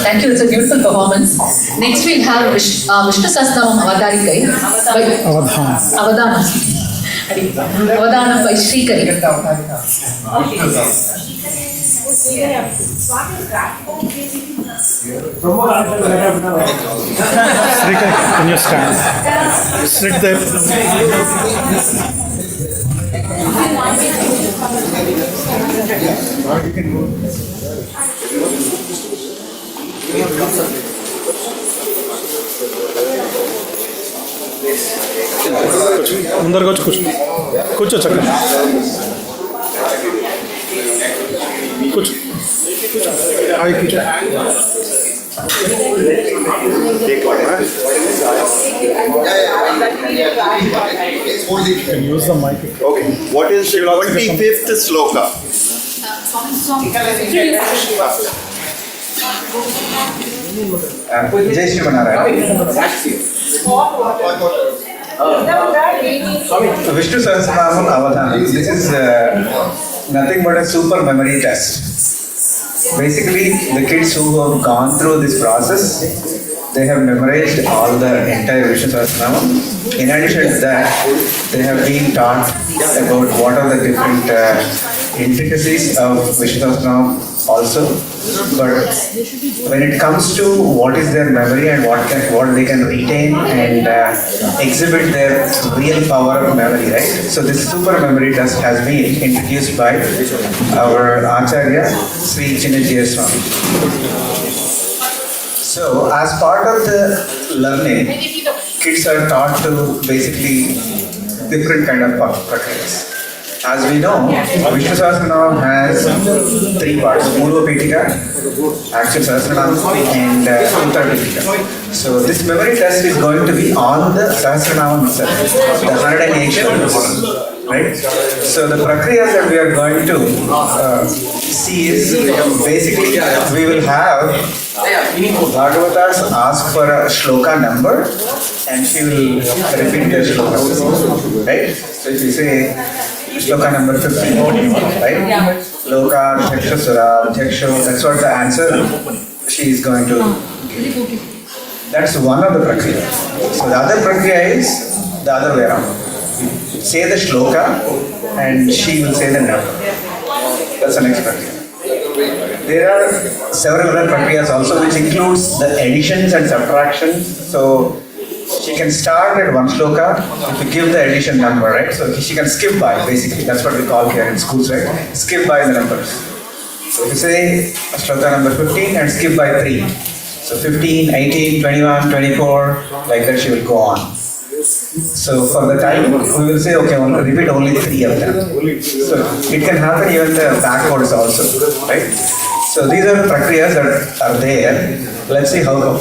Thank you. It's a beautiful performance. Next we'll have Vishnu Sahasranamam Avadharikai. Avadhanam. Avadhanam by Shrikari. Shrikari, can you stand? Sit there. ముందరకు వచ్చి కూర్చో చక్కగా కూర్చో అవి కూర్చో use the mic. Okay, what is the 25th sloka? Jai Shri Manarayana. Vishnu Sahasranamam Avadhanam. This is nothing but a super memory test. Basically, the kids who have gone through this process, they have memorized all the entire Vishnu Sahasranamam. In addition to that, they have been taught about what are the different intricacies of Vishnu Sahasranamam also. But when it comes to what is their memory and what they can retain and exhibit their real power of memory, right? So this super memory test has been introduced by our Acharya Sri Chinnajaya Swami. So as part of the learning, kids are taught to basically different kind of practices. As we know, Vishnu Sahasranamam has 3 parts: Purva Petika, Actual Sahasranamam, and Uttara Petika. So this memory test is going to be on the Sahasranamam itself, the 108 shlokas, right? So the prakriya that we are going to see is basically we will have Bhagavatas ask for a shloka number and she will repeat the shloka, right? So if you say shloka number 15, right? Loka, Dhaksha, Sura, Dhaksha, that's what the answer she is going to give. That's one of the prakriya. So the other prakriya is the other way around. Say the shloka and she will say the number. That's the next prakriya. There are several other prakriyas also which includes the additions and subtractions. So she can start at one shloka to give the addition number, right? So she can skip by, basically. That's what we call here in schools, right? Skip by the numbers. So if you say shloka number 15 and skip by 3. So 15, 18, 21, 24, like that she will go on. So for the time, we will say, okay, repeat only 3 of them. So it can happen even the backwards also, right? So these are prakriyas that are there. Let's see how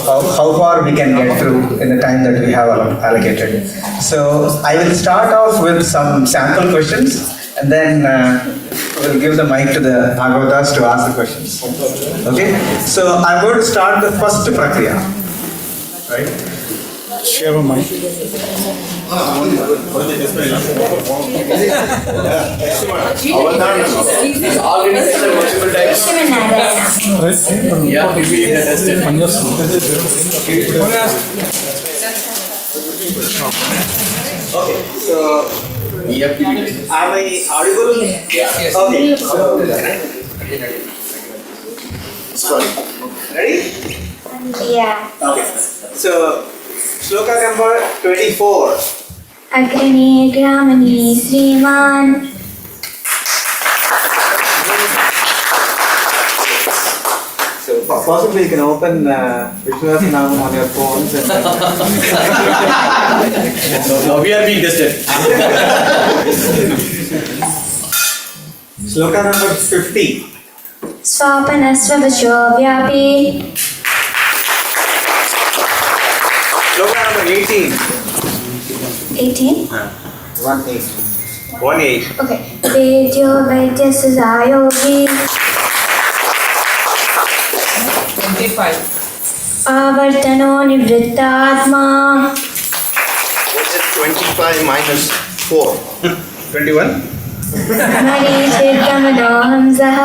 far we can get through in the time that we have allocated. So I will start off with some sample questions and then we'll give the mic to the Bhagavatas to ask the questions. Okay? So I'm going to start the first prakriya. Right? Share a mic. Okay, so am I audible? Yes. Okay. Sorry. Ready? Yeah. Okay. So shloka number 24. Agrani Gramani Sriman. So possibly you can open Vishnu Sahasranamam on your phones. And No, we are being tested. shloka number 50. Swapanasvavacho Vyapi. Shloka number 18. 18? 1-8. 1-8. Okay. Vedyo Vaidyasayogi. 25. Avartano Nivrittatma. What is 25 minus 4? 21? मरीचिर्गमनोऽहंसः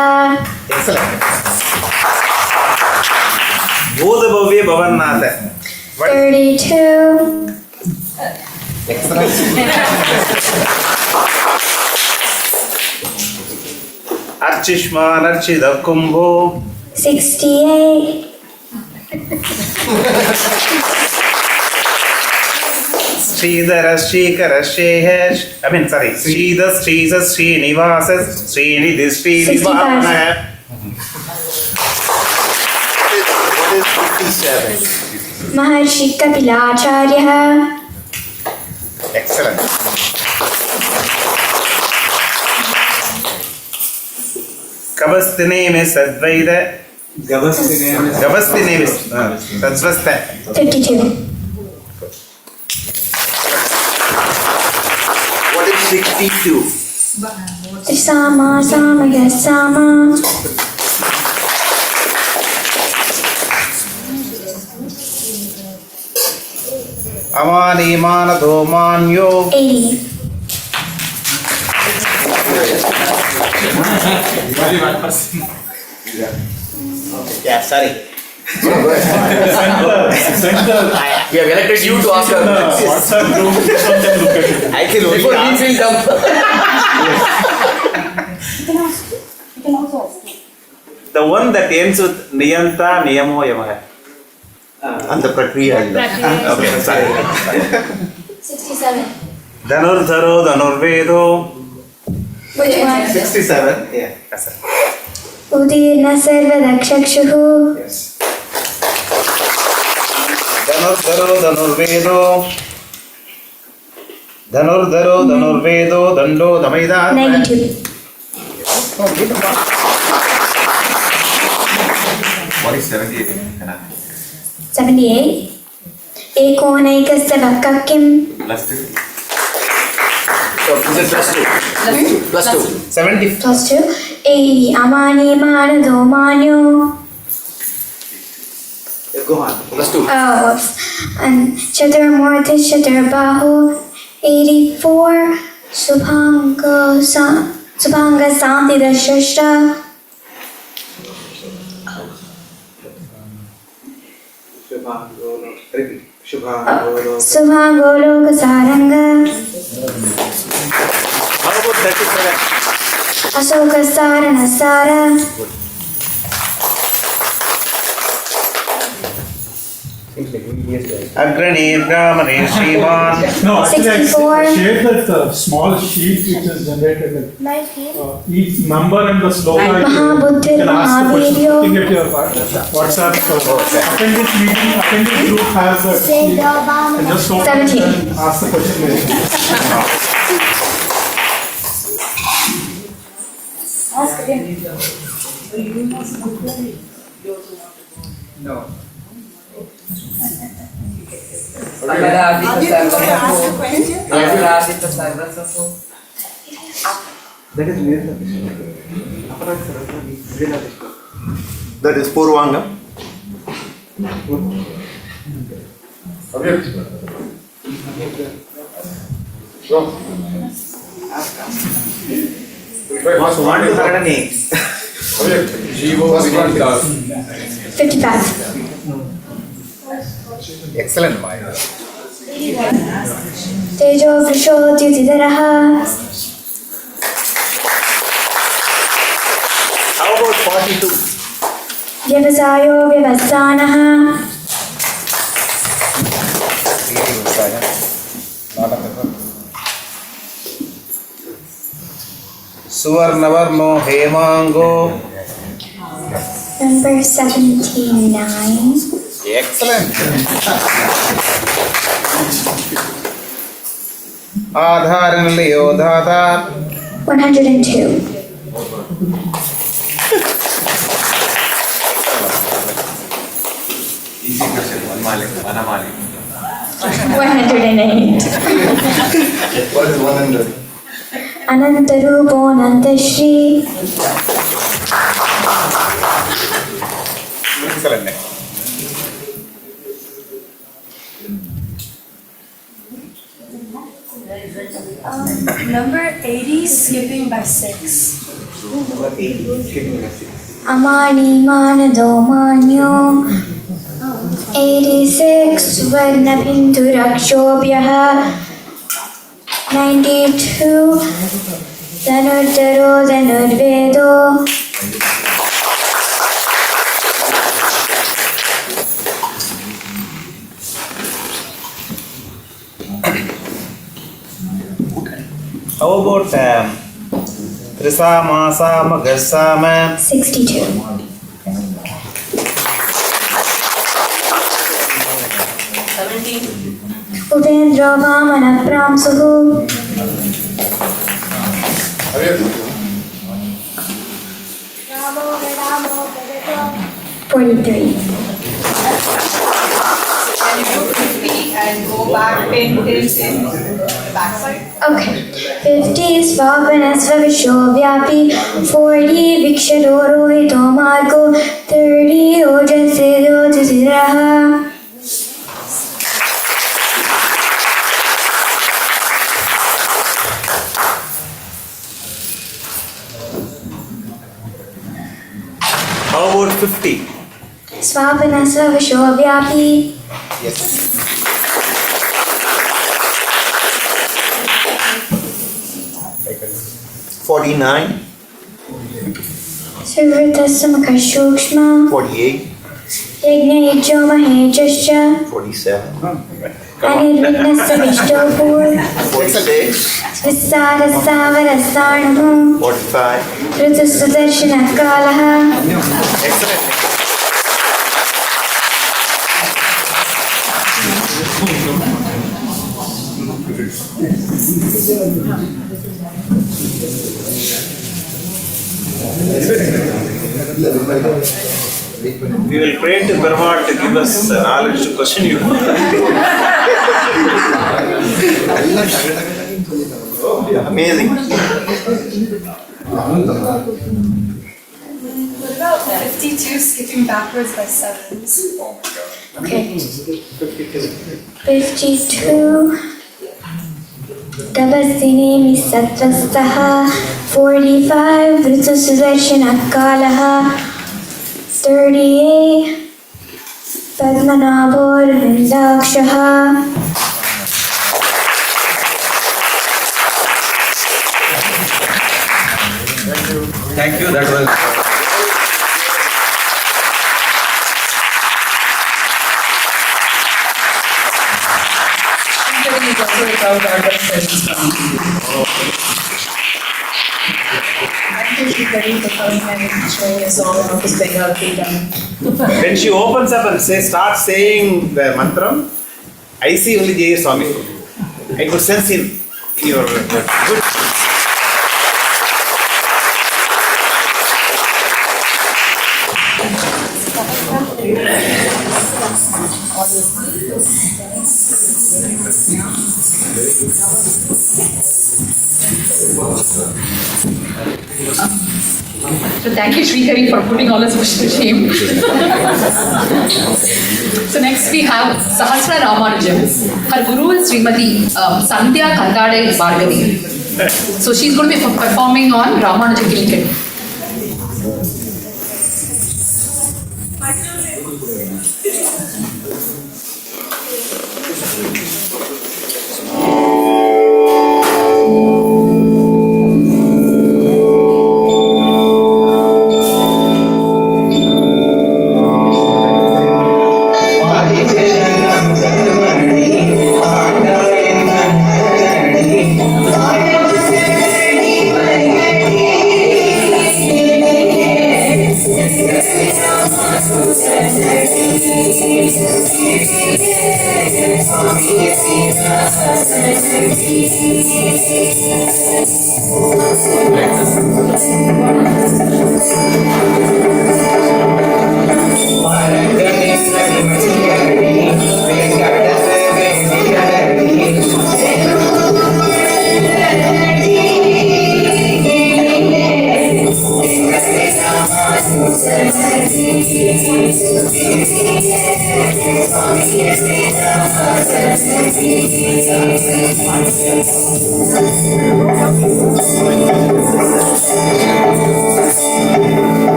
Excellent. Bhudabhavya Bhavannath. 32. Excellent. Archishman Archida Kumbho. 68. Sridhara Shrikara Shehesh. Sridhar Sridhar Srinivasas Srinidhi Srinivasana. What is 57? Maharshi कपिलाचार्यः. Excellent. Gavastine में Sadvaida. Gavastine में Sadsvasta. 52. What is 62? Sama Sama. Amani Manado Manyo. 80. Yeah, sorry. We have elected you to ask her. WhatsApp group, someone can look at it. I can only Before he ask. feel dumb. The one that ends with Niyanta Niyamo Yamaha. And the Prakriya. Okay, sorry. 67. Dhanurdharo Dhanurvedo. Which one? 67. Yeah. Yes, sir. Udirna Sarvadakshakshuः. Yes. Dhanurdharo Dhanurvedo. Dhanurdharo Dhanurvedo Dando Dhamaida. Negative. What is 78? 78. एकोनैकस्य वक्कः किम्? Plus 2. So, is it plus 2? Plus 2. 70. Plus 2. 80. Amani Manado Manyo. Go on. Plus 2. Oh, whoops. And Chaturmurti Chaturbahu. 84. Subhanga Santi Dashashta. Subhangoloka Saranga. How about 37? Asoka Sarana Sara. Agrani Brahmane Shivan. No, actually, I 64. shared that small sheet which is generated with each number and the sloka. You Mahabuddha can ask the question, Mahavidyo. looking at your WhatsApp. Appendix meeting, appendix group has that sheet. And just open it 17. and ask the question later. No. That is Purvanga. Was 1 to 108. 55. Excellent, Maya. Tejo Vrisho Dyutidaraha. How about 42? Vyavasayo Vyavasanaha. Suvarnavarno Hemango. Number 79. Excellent. Adharan Leo Dhata. 102. Easy question. Vanamali. 108. What is 100? Anantarupo Nantashri. Excellent. Number 86. skipping by 6. Amani Manadomanyo 86 Varnabindu Rakshobhyaha 92 Dhanurdaro Dhanurvedo How about Trisama, Sama, Gasama? 62 Upendra Vamana Pramsuhu 43 Can you do 50 and go back 10 tips in the backside? Okay. 50 Svapana Svavishovyapi 40 Vikshadoro Hito Margo 30 Ojasido Tisiraha How about 50? Svapana Svavishovyapi Yes. 49, Srivritasamakashukshma 48, Yajna Yajyo Mahejascha 47, Anirvignasa Vishtopur 46, Svissara Savarasanamu 45. Ritusudarshana Kalaha Excellent. We will pray to Perumal to give us knowledge to question you. Amazing. What about 52 skipping backwards by 7s? Okay. 52 Tabasini Sattvastaha 45 Ritusudarshana Kalaha 38 Padmanabhor Vindakshaha Thank you, that was. Thank you, Shikari, for coming and showing us all how to spell our freedom. When she opens up and starts saying the mantra, I see only Jaya Swami. I could sense in your good. So thank you, Srihari, for putting all us to shame. So next we have Sahasra Ramanujan. Her guru is Srimati Sandhya Thirukkandaen Bhargavi. So she's going to be performing on Ramanujan Kilkat.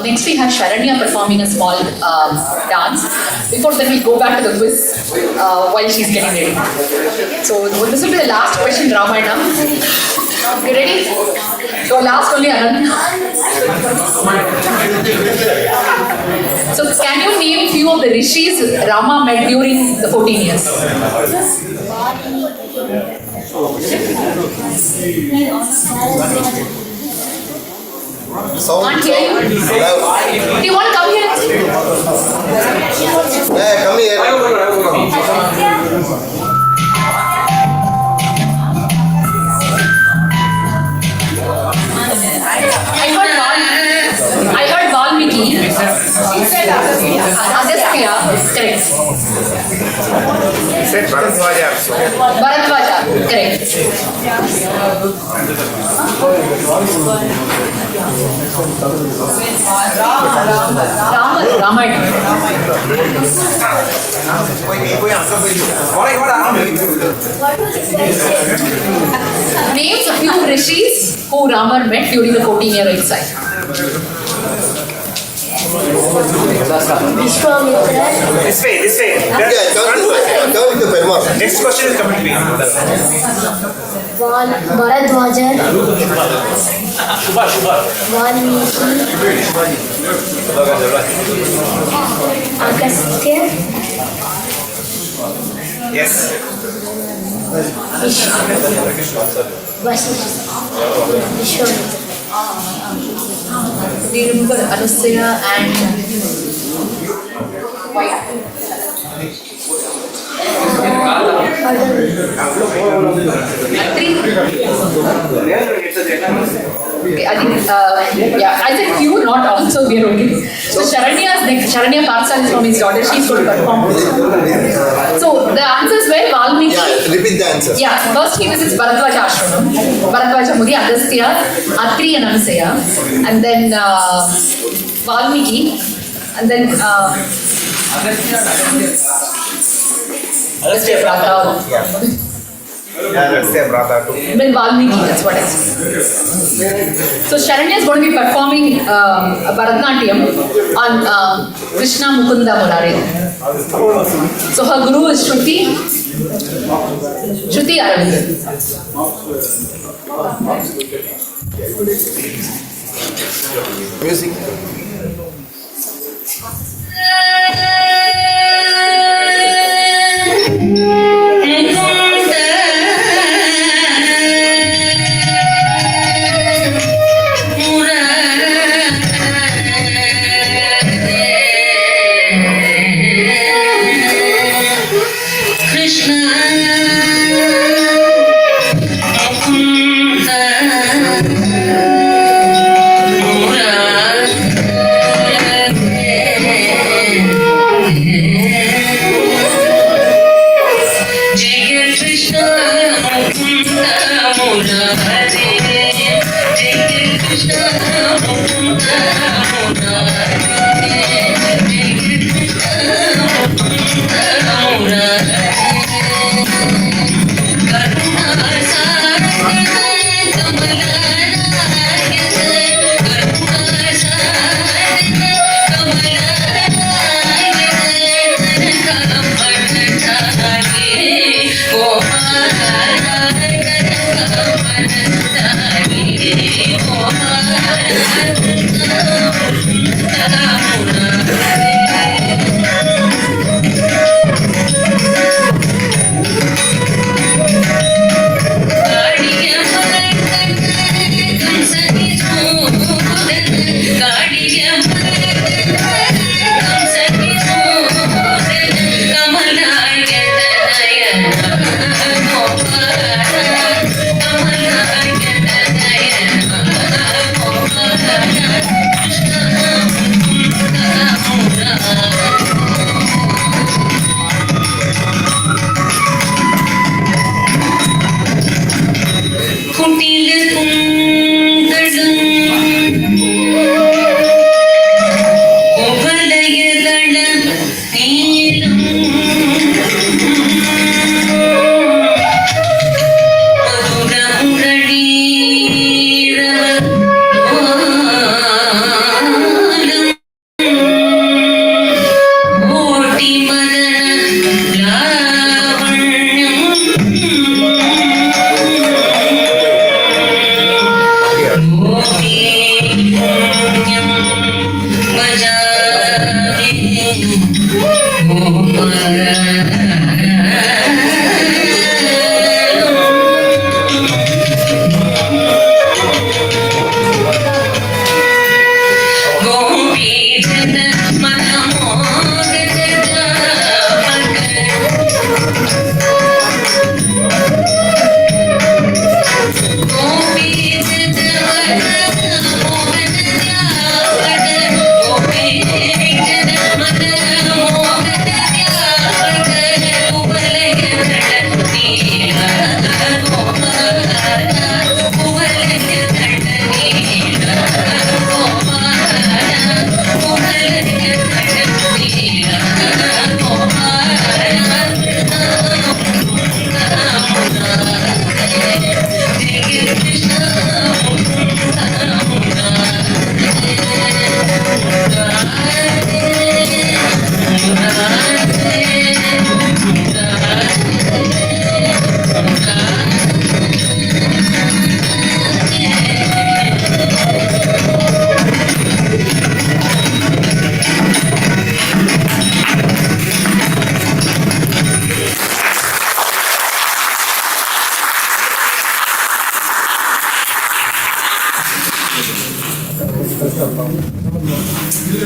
Next we have Sharanya performing a small dance. Before that we go back to the quiz while she's getting ready. So this will be the last question, Ramayana. You ready? So last only Anand. So can you name few of the rishis Rama met during the 14 years? Can't hear you. Do you want to come here? Yeah, come here. I heard Valmiki. Agastya. Correct. He said Bharadwaja also. Bharadwaja. Correct. Ramayana. Names a few rishis who Rama met during the 14-year exile. Vishwamitra, This way. Yeah, come to Perumal. Next question is coming to me. Bharadwaja, Valmiki, Agastya, Yes. Vishwamitra. Do you remember Anusaya and Okay, I think, I said few, not all, so we are okay. So Sharanya's next. Sharanya Parsal is from his daughter. She's going to perform. So the answers were Valmiki. Yeah, repeat the answer. Yeah, first he visits Bharadwaja Ashramam, Bharadwaja Muni, Agastya, Atri and Anusaya, and then Valmiki, and then Let's say Radha. Yeah, let's say Radha too. Then Valmiki, that's what I said. So Sharanya is going to be performing Bharatanatyam on Krishna Mukunda Murari. So her guru is Shruti Aravind. Music.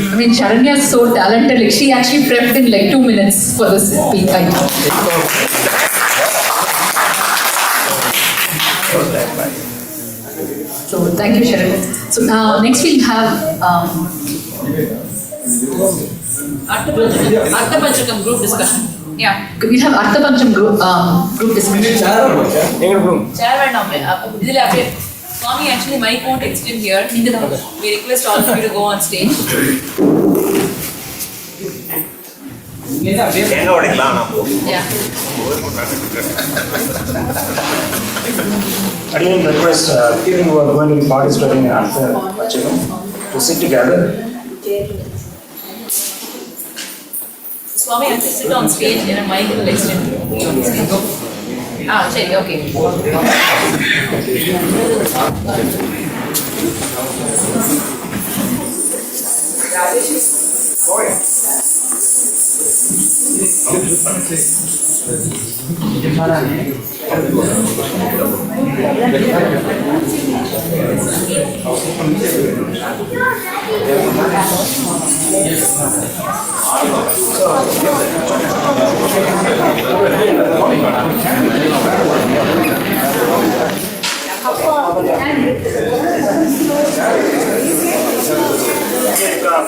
I mean, Sharanya is so talented. Like, she actually prepped in like 2 minutes for this speech. So thank you, Sharanya. So now next we'll have Arthapanchakam group discussion. Yeah. we'll have Arthapancham group discussion. Chair and Swami, actually, mic won't extend here. We request all of you to go on stage. தேங்காய் உடைக்கலாம் ஆனால் Yeah. Again, request people who are going to be participating in Thirukkandaen to sit together. Swami has to sit on stage in a mic will extend. Sure, okay.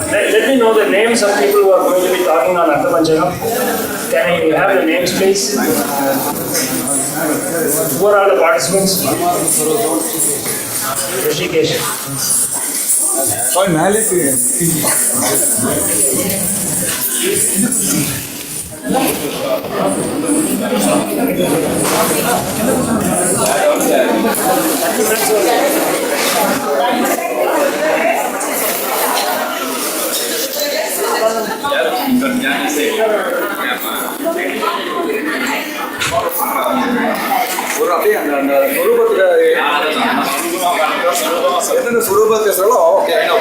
Let me know the names of people who are going to be talking on Thirukkandaen. Can I have the names, please? Who are all the participants? Rishikesh. ஒரு அப்படியே அந்த அந்த சுரூபத்தில் எத்தனை சுரூபம் பேசுகிறாலோ okay என்ன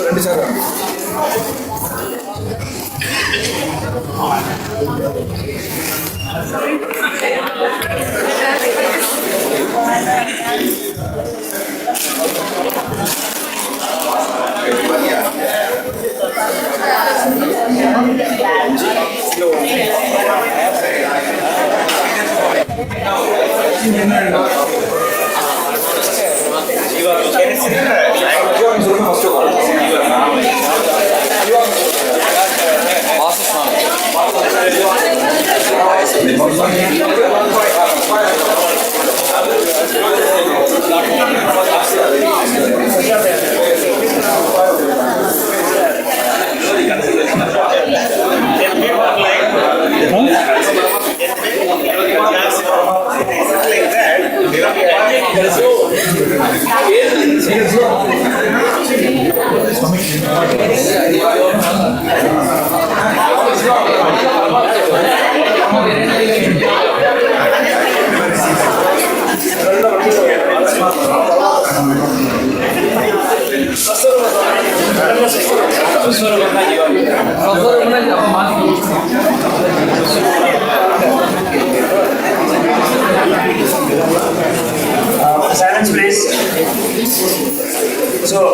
ரெண்டு sir Silence, please. So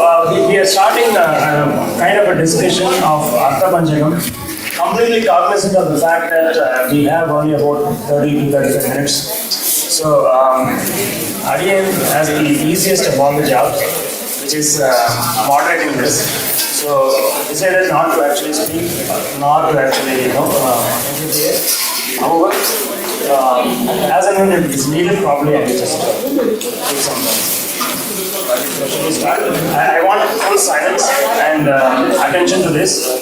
we are starting kind of a discussion of Thirukkandaen. Completely cognizant of the fact that we have only about 30 to 35 minutes. So Adiyan has the easiest of all the jobs, which is moderating this. So decided not to actually speak, not to actually interfere. However, as and when it is needed, probably I will just take some notes. I want full silence and attention to this.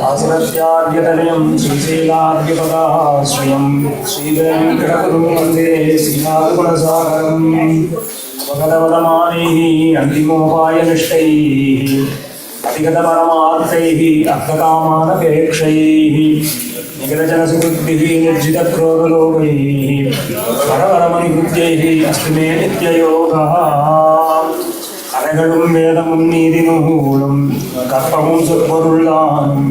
आसनस्याद्यतनयं श्रीशैलाद्यपदाः श्रियं श्रीवेङ्कटगुरुं वन्दे श्रीनाथगुणसागरम् अपगतवदमानैः अन्तिमोपायनिष्ठैः अधिगतपरमार्थैः अर्थकामानपेक्षैः निगतजनसुहृद्भिः निर्जितक्रोधलोभैः परपरमनिवृत्त्यैः अस्ति मे नित्ययोगः அனைகளும் வேதமும் நீதிநூலும் கற்பமும் சொற்பொருளானும்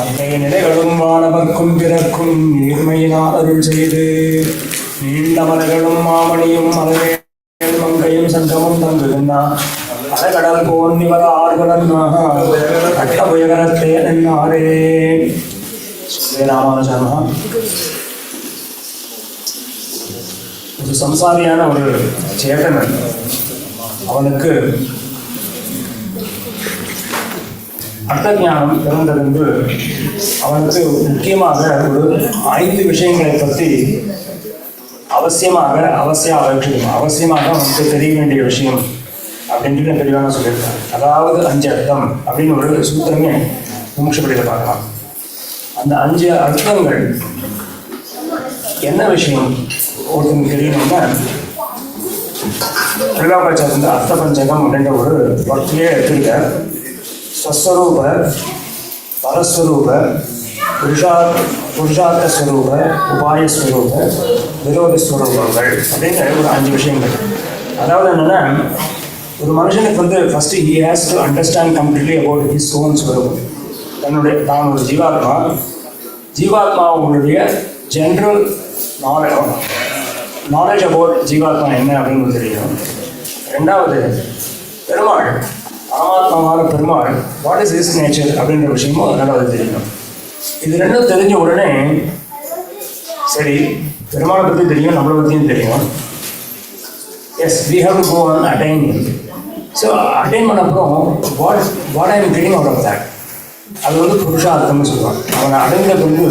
அத்தை நிலைகளும் வானவர்க்கும் பிறக்கும் நீர்மையினால் அருள் செய்து நீண்ட மலைகளும் மாமணியும் மலைகள் மங்கையும் சங்கமும் தங்குகின்றான் அலைகடல் போன் நிவர ஆறுகளன் கட்டபுயகரத்தே என்னாரே ராமானுஜானா ஒரு சம்சாரியான ஒரு சேட்டனன் அவனுக்கு அர்த்த ஞானம் பிறந்ததென்று அவனுக்கு முக்கியமாக ஒரு 5 விஷயங்களை பற்றி அவசியமாக அவனுக்கு தெரிய வேண்டிய விஷயம் அப்படின்ட்டு தெளிவாக சொல்லியிருக்காங்க. அதாவது 5 அர்த்தம் அப்படின்னு ஒரு சூத்திரமே முமுட்சுபடியில் பார்க்கலாம். அந்த 5 அர்த்தங்கள் என்ன விஷயம் ஒருத்தருக்கு தெரியணும்னா, திருவாக்காச்சார் வந்து அர்த்த பஞ்சகம் அப்படின்ற ஒரு ஒர்க்கிலே எடுத்திருக்கார். ஸ்வஸ்வரூப, பரஸ்வரூப, புருஷார்த்தஸ்வரூப, உபாயஸ்வரூப, விரோதஸ்வரூபங்கள் அப்படின்னு ஒரு 5 விஷயங்கள். அதாவது என்னென்னா, ஒரு மனுஷனுக்கு வந்து first he has to understand completely about his own ஸ்வரூபம். தான் ஒரு ஜீவாத்மாவுடைய ஜென்ரல் நாலேஜ் அபவுட் ஜீவாத்மா என்ன அப்படின்னு தெரியும். ரெண்டாவது, பெருமாள், பரமாத்மாவான Perumal, what is his nature அப்படின்ற விஷயமும் ரெண்டாவது தெரியணும். இது ரெண்டும் தெரிஞ்ச உடனே சரி, பெருமாளை பற்றி தெரியும், நம்மளை பற்றியும் தெரியும். Yes, we have to go on attain. So attain பண்ண அப்புறம் what I am getting out of that, அது வந்து புருஷார்த்தம்னு சொல்லுவான். அவனை அடைந்த பின்பு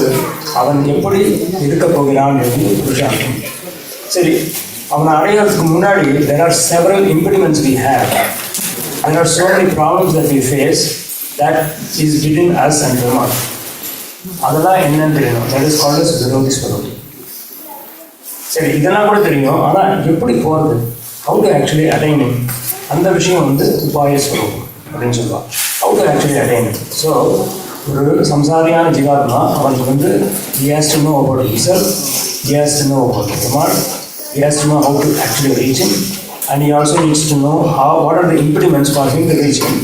அவன் எப்படி இருக்க போகிறான் என்று புருஷார்த்தம். சரி, அவனை அடைகிறதுக்கு முன்னாடி there are several impediments we have. There are so many problems that we face that is within us and Brahman. அதெல்லாம் என்னன்னு தெரியணும். that is called as விரோதி ஸ்வரூபம். சரி, இதெல்லாம் கூட தெரியும், ஆனால் எப்படி போகிறது, how to actually attain it, அந்த விஷயம் வந்து உபாய ஸ்வரூபம் அப்படின்னு சொல்லுவாள். how to actually attain it. So ஒரு சம்சாரியான ஜீவாத்மா அவனுக்கு வந்து he has to know about himself, he has to know about Brahman, he has to know how to actually reach him, and he also needs to know what are the impediments for him to reach him.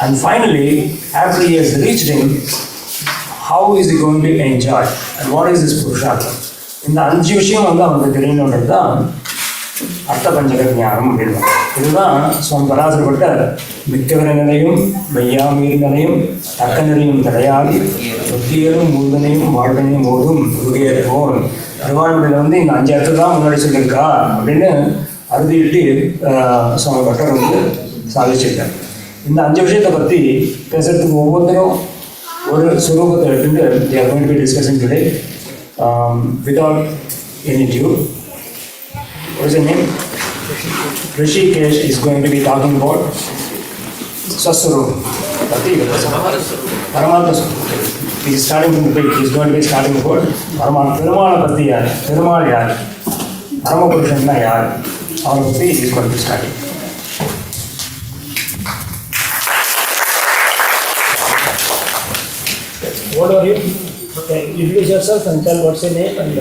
And finally, after he has reached him, how is he going to enjoy and what is his purushartha. இந்த 5 விஷயம் வந்து அவனுக்கு தெரியணுன்றது தான் அர்த்த பஞ்சக ஞானம் அப்படின்னு. இதுதான் சுவாமி பராசரப்பட்ட மிக்கவர நிலையும் மெய்யாமீர் நிலையும் தக்க நிலையும் தடையாளி ஒத்தியலும் மூர்தனையும் வாழ்வனையும் ஓடும் உருகையற்போன். திருவான்மொழியில் வந்து இந்த 5 அர்த்தம் தான் முன்னாடி சொல்லியிருக்கா அப்படின்னு அறுதிட்டு சுவாமி பட்டர் வந்து சாதிச்சிருக்கார். இந்த 5 விஷயத்தை பற்றி பேசுறதுக்கு ஒவ்வொருத்தரும் ஒரு சுரூபத்தை எடுத்துட்டு they are going to be discussing today without any due. What is the name? Rishikesh is going to be talking about Swaswarup. Paramatma. He is starting from the beginning. He is going to be starting about Paramatma. Perumal Patti yaar? Perumal yaar? Parama Purushanna yaar? Our Patti is going to be starting. What are you? Okay, introduce yourself and tell what's your name and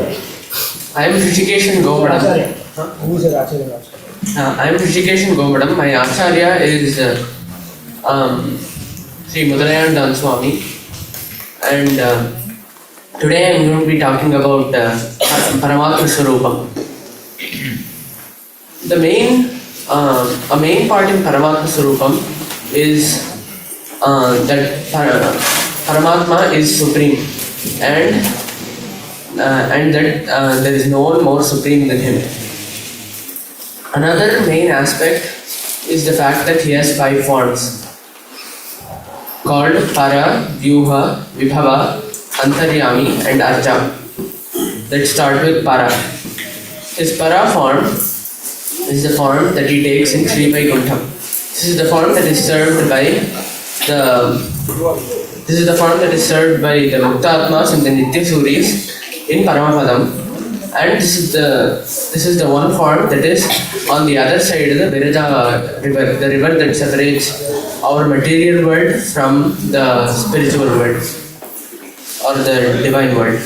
I am Rishikesh Govadam. who is your Acharya? I am Rishikesh Govadam. My Acharya is Sri Mudalayandan Swami, and today I am going to be talking about Paramatma Swarupam. The main part in Paramatma Swarupam is that Paramatma is supreme, and that there is no one more supreme than him. Another main aspect is the fact that he has 5 forms called Para, Vyuha, Vibhava, Antaryami and Arja. Let's start with Para. His Para form is the form that he takes in Sri Vaikuntham. This is the form that is served by the Muktatmas and the Nityasuris in Paramapadam, and this is the one form that is on the other side of the Viraja river, the river that separates our material world from the spiritual world or the divine world.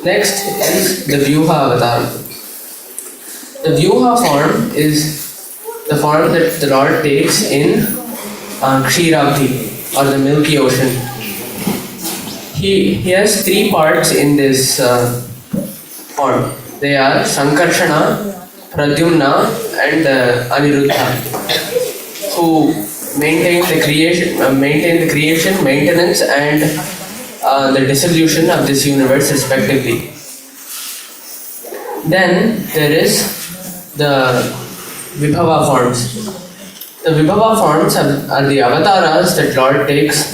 Next is the Vyuha avatar. The Vyuha form is the form that the Lord takes in Kshiravati or the Milky Ocean. He has 3 parts in this form. They are Sankarshana, Pradyumna and Aniruddha, who maintain the creation, maintenance and the dissolution of this universe respectively. Then there is the Vibhava forms. The Vibhava forms are the avatars that Lord takes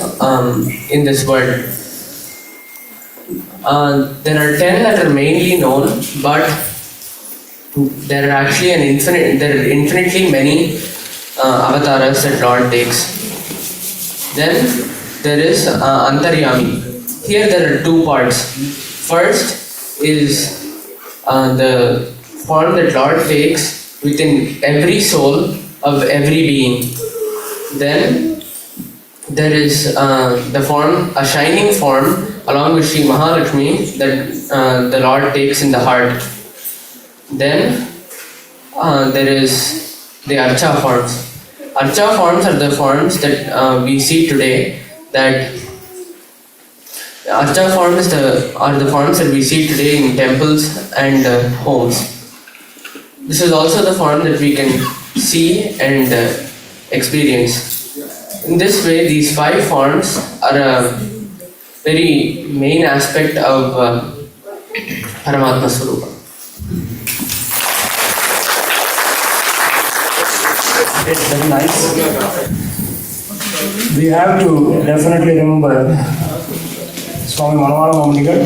in this world. There are 10 that are mainly known, but there are actually there are infinitely many avatars that Lord takes. Then there is Antaryami. Here there are two parts. First is the form that Lord takes within every soul of every being. Then there is the form, a shining form along with Sri Mahalakshmi that the Lord takes in the heart. Then there is the Archa forms. Archa forms are the forms that we see today. That Archa forms are the forms that we see today in temples and homes. This is also the form that we can see and experience. In this way, these 5 forms are a very main aspect of Paramatma Swarupa. It's very nice. We have to definitely remember Swami Manavara Mamanigar,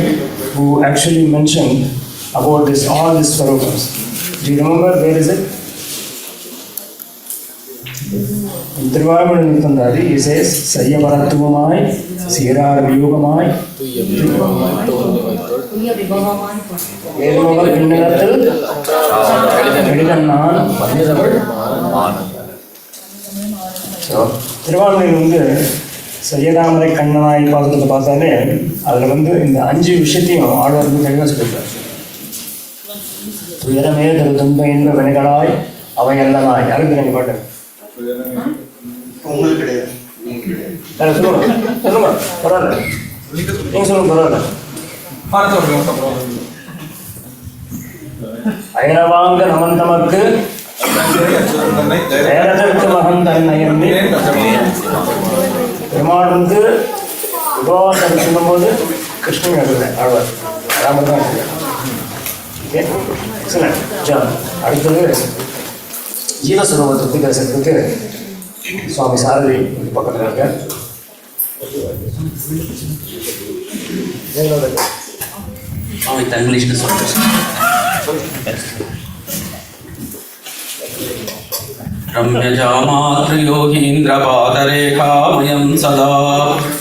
who actually mentioned about all these Swarupas. Do you remember where is it? In Thirukkandaen, he says, Sayyaparatthuvamai, Sirar Viyugamai, Edmogar Pinnirathil, Edidannan, So, Thirukkandaen Sayyadamare Kannanai பாசுரத்தை பார்த்தாலே அதில் இந்த 5 விஷயத்தையும் ஆழ்வார் தெளிவாக சொல்லியிருக்கார். துயரமே தரு துன்ப இன்ப வினைகளாய் அவை அல்லனாய். யாருக்கு நீங்கள் பாட்டு? உங்களுக்கு கிடையாது. சொல்லுங்க பரவாயில்ல, நீங்கள் சொல்லுங்க பரவாயில்ல. அயனவாங்க நமன் தமக்கு நேரத்திற்கு மகன் தன்னை எண்ணி பெருமாள் உபவாசம் சொல்லும்போது கிருஷ்ணன் எழுதுறேன் ஆழ்வார் ராமர் தான் ஓகே, எக்ஸலண்ட் ஜான். அடுத்தது ஜீவஸ்வரூபத்தை பற்றி பேசுறதுக்கு சுவாமி சாரதி பக்கத்தில் இருக்கார். சுவாமி தங்கிலீஷ்னு சொல்லுங்க. रम्यजामातृयोगीन्द्रपादरेखामयं सदा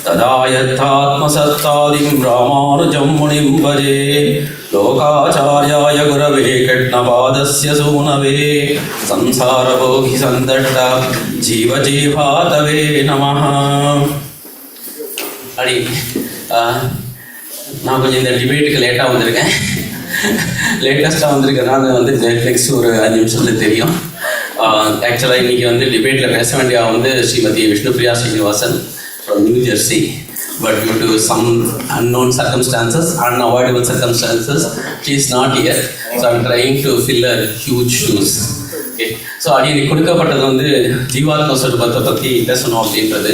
तदा यथात्मसत्तादिं रामानुजं मुनिं भजे लोकाचार्याय गुरवे कृष्णपादस्य सूनवे संसारभोगि सन्दट्ट जीवजीवातवे नमः. अड़ी நான் கொஞ்சம் இந்த டிபேட்டுக்கு லேட்டாக வந்திருக்கேன். லேட்டஸ்ட்டாக வந்திருக்கனால நெக்ஸ்ட் ஒரு 5 நிமிஷத்தில் தெரியும். ஆக்சுவலாக இன்றைக்கி டிபேட்டில் பேச வேண்டிய Shrimati Vishnupriya Srinivasan from New Jersey. But due to some unknown circumstances, unavoidable circumstances, she is not here. So I am trying to fill her huge shoes. Okay. So அடி கொடுக்கப்பட்டது ஜீவாத்ம ஸ்வரூபத்தை பற்றி பேசணும் அப்படின்றது.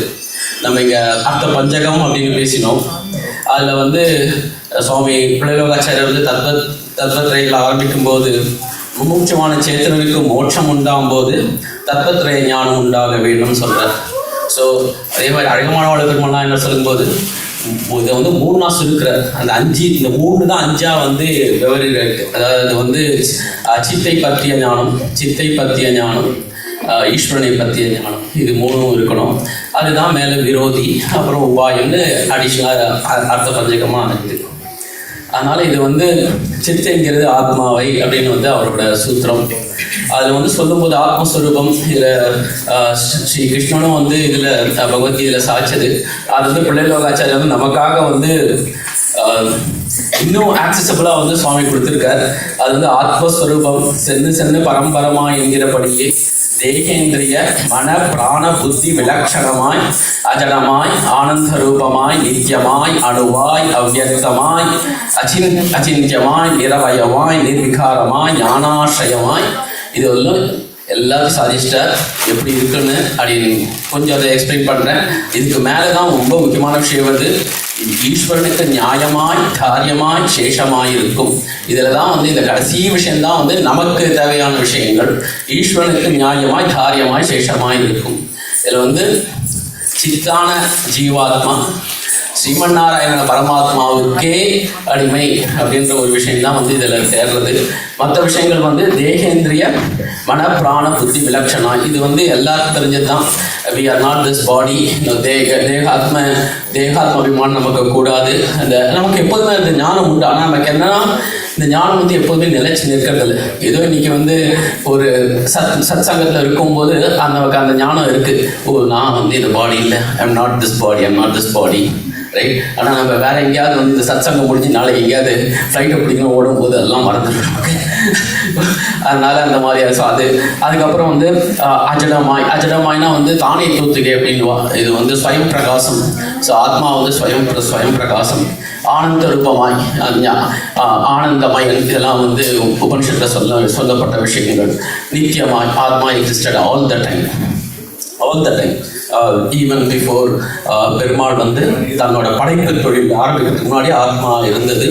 நம்ம இங்கே அர்த்த பஞ்சகம் அப்படின்னு பேசினோம். அதில் சுவாமி பிள்ளைலோகாச்சாரியர் தத்வத்ரயங்களை ஆரம்பிக்கும் போது முமுட்சமான சேத்தனருக்கு மோட்சம் உண்டாகும் போது தத்வத்ரய ஞானம் உண்டாக வேண்டும்னு சொல்கிறார். ஸோ அதே மாதிரி அழகமானவாள பெருமாள்லாம் என்ன சொல்லும்போது இதை 3 சுருக்கிறார். அந்த 5 இந்த 3 தான் 5ஆ விவரில் இருக்கு. அதாவது சித்தை பற்றிய ஞானம், சித்தை பற்றிய ஞானம், ஈஸ்வரனை பற்றிய ஞானம், இது 3ம் இருக்கணும். அதுதான் மேலே விரோதி, அப்புறம் உபாயம்னு அடிஷ்னலாக அர்த்த பஞ்சகமாக இருக்குது. அதனால் இது சித்தைங்கிறது ஆத்மாவை அப்படின்னு அவரோட சூத்திரம். அதில் சொல்லும்போது ஆத்மஸ்வரூபம் இதில் ஸ்ரீ கிருஷ்ணனும் இதில் பகவத்கீதையில் சாய்ச்சது. அது பிள்ளைலோகாச்சாரியர் நமக்காக இன்னும் ஆக்சசபிளாக சுவாமி கொடுத்துருக்கார். அது ஆத்மஸ்வரூபம் சென்னு பரம்பரமாய் என்கிறபடியே தேகேந்திரிய மன பிராண புத்தி விலக்ஷணமாய் அஜடமாய் ஆனந்த ரூபமாய் நித்தியமாய் அணுவாய் அவ்யக்தமாய் அச்சிந்தியமாய் நிரவயமாய் நிர்விகாரமாய் ஞானாசிரயமாய் இது எல்லாத்தையும் சாதிச்சிட்டார். எப்படி இருக்குன்னு அப்படின்னு கொஞ்சம் அதை எக்ஸ்பிளைன் பண்ணுறேன். இதுக்கு மேலே தான் ரொம்ப முக்கியமான விஷயம் ஈஸ்வரனுக்கு நியாயமாய் காரியமாய் சேஷமாய் இருக்கும். இதில் தான் வந்து இந்த கடைசி விஷயம்தான் வந்து நமக்கு தேவையான விஷயங்கள். ஈஸ்வரனுக்கு நியாயமாய் காரியமாய் சேஷமாய் இருக்கும். இதில் வந்து சித்தான ஜீவாத்மா ஸ்ரீமன்னாராயண பரமாத்மாவுக்கே அடிமை அப்படின்ற ஒரு விஷயம் தான் வந்து இதில் சேர்றது. மற்ற விஷயங்கள் வந்து தேகேந்திரிய மன பிராண புத்தி விலட்சணா, இது வந்து எல்லாருக்கும் தெரிஞ்சது தான். We are not this body. தேகாத்ம அபிமானம் நமக்கு கூடாது. அந்த நமக்கு எப்போதுமே அந்த ஞானம் உண்டு. ஆனால் நமக்கு என்னன்னா இந்த ஞானம் வந்து எப்போதுமே நிலைச்சு நிற்கிறதில்ல. ஏதோ இன்னைக்கு வந்து ஒரு சத் சங்கத்தில் இருக்கும்போது நமக்கு அந்த ஞானம் இருக்குது. ஓ, நான் வந்து இந்த பாடி இல்லை, I'm not this body right. ஆனால் நம்ம வேற எங்கேயாவது வந்து இந்த சத்சங்கம் முடிஞ்சு நாளைக்கு எங்கேயாவது ஃப்ளைட்டை பிடிக்கணும் ஓடும்போது எல்லாம் மறந்துடும் நமக்கு. அதனால அந்த மாதிரி அதுக்கப்புறம் வந்து அஜடமாய்னா வந்து தானே தூத்துகை அப்படின்வா. இது வந்து ஸ்வயம் பிரகாசம். ஸோ ஆத்மா வந்து ஸ்வயம் பிரகாசம். ஆனந்த ரூபமாய், ஆனந்தமாய், இதெல்லாம் வந்து உபனிஷத்தில் சொல்லப்பட்ட விஷயங்கள். நித்தியமாய் ஆத்மா existed all the time. Even before Perumal வந்து தன்னோட படைப்பு தொழில் ஆரம்பிக்கிறதுக்கு முன்னாடி ஆத்மா இருந்தது,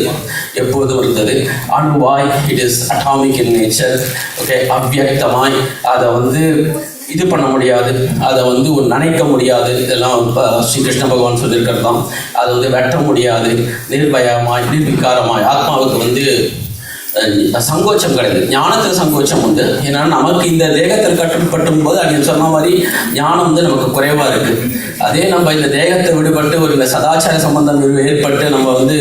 எப்போதும் இருந்தது. அணுவாய், it is atomic in nature. Okay, அவ்வியக்தமாய், அதை வந்து இது பண்ண முடியாது, அதை வந்து ஒரு நினைக்க முடியாது. இதெல்லாம் ஸ்ரீகிருஷ்ண பகவான் சொல்லியிருக்கிறது தான். அதை வந்து வெட்ட முடியாது. நிர்பயமாய், நிர்விகாரமாய், ஆத்மாவுக்கு வந்து சங்கோச்சம் கிடையாது. ஞானத்தில் சங்கோச்சம் உண்டு. ஏன்னா நமக்கு இந்த தேகத்தில் கட்டுப்பட்டும் போது அன்னைக்கு சொன்ன மாதிரி ஞானம் வந்து நமக்கு குறைவாக இருக்குது. அதே நம்ம இந்த தேகத்தை விடுபட்டு ஒரு இந்த சதாச்சார சம்பந்தம் ஏற்பட்டு நம்ம வந்து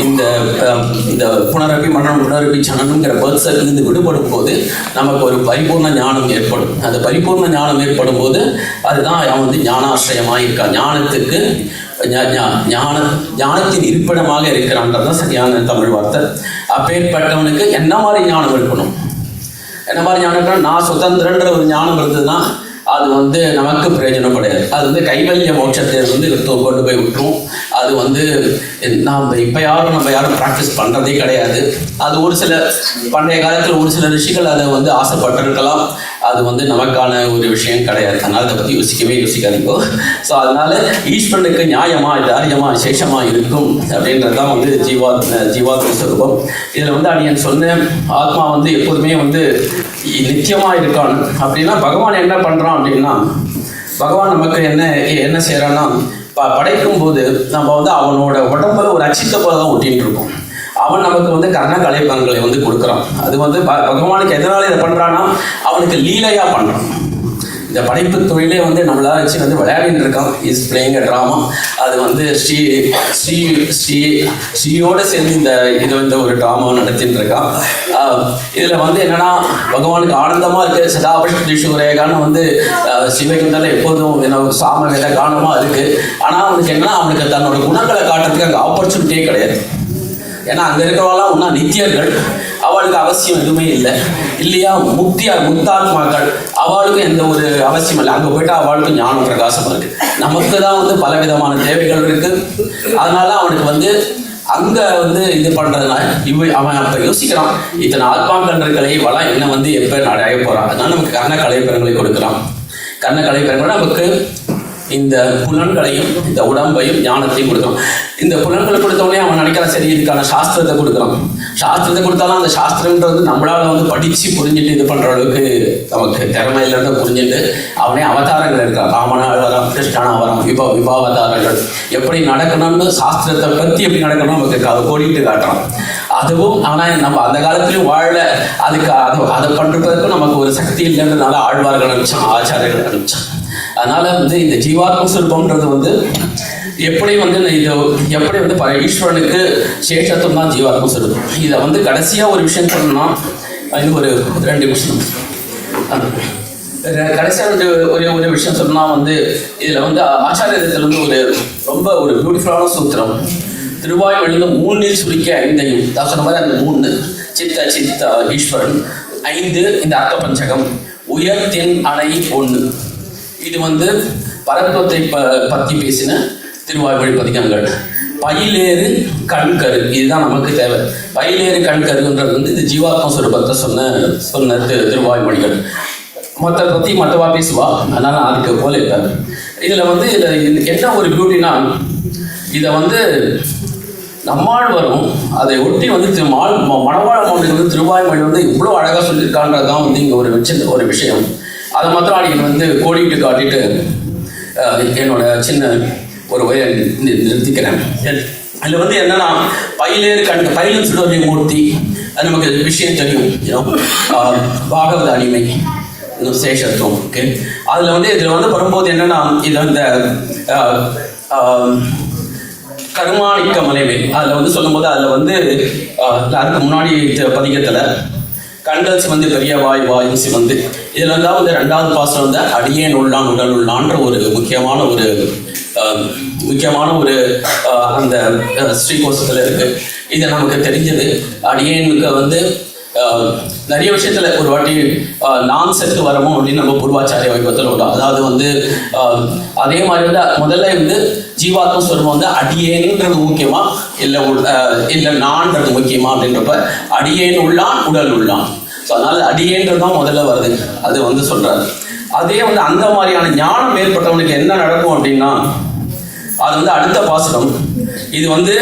இந்த புனரப்பி மரணம் புனரப்பி சனனுங்கிற பர்த் சர்க்கிளிருந்து விடுபடும் போது நமக்கு ஒரு பரிபூர்ண ஞானம் ஏற்படும். அந்த பரிபூர்ண ஞானம் ஏற்படும் போது அதுதான் அவன் வந்து ஞானாசிரயமாக இருக்கான். ஞானத்துக்கு ஞானத்தின் இருப்பிடமாக இருக்கிறான்றதான் சரியான தமிழ் வார்த்தை. அப்பேற்பட்டவனுக்கு என்ன மாதிரி ஞானம் இருக்கணும்? என்ன மாதிரி ஞானம் இருக்கணும்? நான் சுதந்திரன்ற ஒரு ஞானம் இருந்ததுன்னா அது வந்து நமக்கு பிரயோஜனம் கிடையாது. அது வந்து கைவல்ய மோட்சத்தை வந்து கொண்டு போய் விட்டுரும். அது வந்து நம்ம யாரும் ப்ராக்டிஸ் பண்ணுறதே கிடையாது. அது ஒரு சில பண்டைய காலத்தில் ஒரு சில ரிஷிகள் அதை வந்து ஆசைப்பட்டிருக்கலாம். அது வந்து நமக்கான ஒரு விஷயம் கிடையாது. அதனால் அதை பற்றி யோசிக்காதீங்க. ஸோ அதனால ஈஸ்வரனுக்கு நியாயமாக, தாரியமாக, விசேஷமாக இருக்கும் அப்படின்றது தான் வந்து ஜீவாத்ம ஸ்வரூபம். இதில் வந்து அடியன் சொன்னேன், ஆத்மா வந்து எப்போதுமே வந்து நித்தியமாக இருக்கான். அப்படின்னா பகவான் என்ன பண்ணுறான் அப்படின்னா, பகவான் நமக்கு என்ன செய்கிறான்னா, படைக்கும் போது நம்ம வந்து அவனோட உடம்புல ஒரு அச்சித்த போல தான் ஒட்டின்னு இருக்கோம். அவன் நமக்கு வந்து கர்ண கலைப்பங்களை வந்து கொடுக்குறான். அது வந்து பகவானுக்கு எதனால இதை பண்ணுறான்னா, அவனுக்கு லீலையாக பண்ணுறான். இந்த படைப்பு தொழிலே வந்து நம்மளால வச்சு வந்து விளையாடிட்டு இருக்கான். Is playing a drama. அது வந்து ஸ்ரீயோடு சேர்ந்து இது வந்து ஒரு ட்ராமா நடத்திட்டு இருக்கான். இதில் வந்து என்னன்னா, பகவானுக்கு ஆனந்தமாக இருக்குது. சதாபஷ்டீஸ்வரேகான்னு வந்து சிவகுந்தல எப்போதும் என்ன சாமவேத கானமாக இருக்குது. ஆனால் அவனுக்கு என்னன்னா, அவனுக்கு தன்னோட குணங்களை காட்டுறதுக்கு அங்கே ஆப்பர்ச்சுனிட்டியே கிடையாது. ஏன்னா அங்கே இருக்கிறவெல்லாம் ஒன்றா நித்தியர்கள், அவளுக்கு அவசியம் எதுவுமே இல்லை இல்லையா. முக்தாத்மாக்கள், அவளுக்கு எந்த ஒரு அவசியம் இல்லை. அங்கே போயிட்டு அவளுக்கு ஞானம் பிரகாசமாக இருக்குது. நமக்கு தான் வந்து பலவிதமான தேவைகள் இருக்குது. அதனால அவனுக்கு வந்து அங்கே வந்து இது பண்ணுறதுனால அவன் அப்போ யோசிக்கிறான், இத்தனை ஆத்மாக்கன்றர்களை வளம் என்ன வந்து எப்போ அடைய போகிறான். அதனால நமக்கு கர்ண கலைப்பெறங்களை கொடுக்குறான். கர்ண கலைப்பெறங்களை நமக்கு இந்த புலன்களையும் இந்த உடம்பையும் ஞானத்தையும் கொடுக்குறான். இந்த புலன்களை கொடுத்தவொடனே அவன் நினைக்கிறான், சரி இதுக்கான சாஸ்திரத்தை கொடுக்குறான். சாஸ்திரத்தை கொடுத்தாலும் அந்த சாஸ்திரன்றது நம்மளால் வந்து படித்து புரிஞ்சுட்டு இது பண்ணுற அளவுக்கு நமக்கு திறமை இல்லைன்னு புரிஞ்சுட்டு அவனே அவதாரங்கள் இருக்கான். ராமனாவதாரம், கிருஷ்ணனாவதாரம், விபாவதாரங்கள் எப்படி நடக்கணும்னு சாஸ்திரத்தை பற்றி எப்படி நடக்கணும் நமக்கு கோடிட்டு காட்டுறான். அதுவும் ஆனால் நம்ம அந்த காலத்துலையும் வாழ அதை பண்ணுறதுக்கும் நமக்கு ஒரு சக்தி இல்லைன்றதுனால ஆழ்வார்கள் அனுப்பிச்சான், ஆச்சாரியர்கள் அனுப்பிச்சான். அதனால வந்து இந்த ஜீவாத்ம சுரூபம்ன்றது வந்து எப்படி வந்து ஈஸ்வரனுக்கு சேஷத்துவம் தான் ஜீவாத்ம சுரூபம். இதை வந்து கடைசியாக ஒரு விஷயம் சொல்லணும்னா, இது ஒரு 2 விஷயம். கடைசியாக ஒரு விஷயம் சொல்லணும்னா வந்து, இதில் வந்து ஆச்சாரியத்தில் வந்து ரொம்ப பியூட்டிஃபுல்லான சூத்திரம். திருவாய்மொழியில் 3 சுருக்கி 5 சொன்ன மாதிரி அந்த 3 சித்த ஈஸ்வரன், 5 இந்த அர்த்த பஞ்சகம், உயர்த்தின் அணை 1. இது வந்து பரத்துவத்தை பற்றி பேசின திருவாய்மொழி பதிகங்கள். பயிலேறு கண்கரு, இதுதான் நமக்கு தேவை. பயிலேறு கண்கருன்றது வந்து இது ஜீவாத்ம சுரூபத்தை சொன்ன திருவாய்மொழிகள். மற்றவா பேசுவா, அதனால அதுக்கு போல இருக்காது. இதில் வந்து இதில் என்ன ஒரு பியூட்டினா, இதை வந்து நம்மால் வரும் அதை ஒட்டி வந்து மணவாள மௌனிகள் வந்து திருவாய்மொழி வந்து இவ்வளோ அழகாக சொல்லியிருக்கான்றது தான் வந்து இங்கே ஒரு விஷயம். அதை மாத்திரம் அடிக்கடி வந்து கோடிட்டு காட்டிட்டு என்னோட சின்ன ஒரு வகையை நிறுத்திக்கிறேன். அதில் வந்து என்னன்னா பயிலேறு சுடரி மூர்த்தி, அது நமக்கு விஷயம் தெரியும். பாகவத அடிமை சேஷத்துவம். ஓகே, அதில் வந்து இதில் வந்து வரும்போது என்னன்னா இது அந்த கருமாணிக்க மலைவேல் அதில் வந்து சொல்லும்போது அதில் வந்து அதுக்கு முன்னாடி பதிகத்தில் கண்கள் சிவந்து பெரிய வாயும் சிவந்து இதில் வந்து ரெண்டாவது பாசனம் வந்து அடியேன் உள்ளான் உடல் உள்ளான்ற ஒரு முக்கியமான ஒரு அந்த ஸ்ரீகோஷத்தில் இருக்கு. இது நமக்கு தெரிஞ்சது. அடியேனுக்கு வந்து நிறைய விஷயத்துல ஒரு வாட்டி நான் செத்து வரவும் அப்படின்னு நம்ம பூர்வாச்சாரிய வைபத்தில் உண்டு. அதாவது வந்து அதே மாதிரி வந்து முதல்ல வந்து ஜீவாத்ம ஸ்வரூபம் வந்து அடியேன்றது முக்கியமா இல்லை நான்றது முக்கியமா அப்படின்றப்ப அடியேன் உள்ளான் உடல் உள்ளான். ஸோ அதனால அடியேன்றது தான் முதல்ல வருது. அது வந்து சொல்றாரு. அதே வந்து அந்த மாதிரியான ஞானம் ஏற்பட்டவனுக்கு என்ன நடக்கும் அப்படின்னா அது வந்து அடுத்த பாசனம். இது வந்து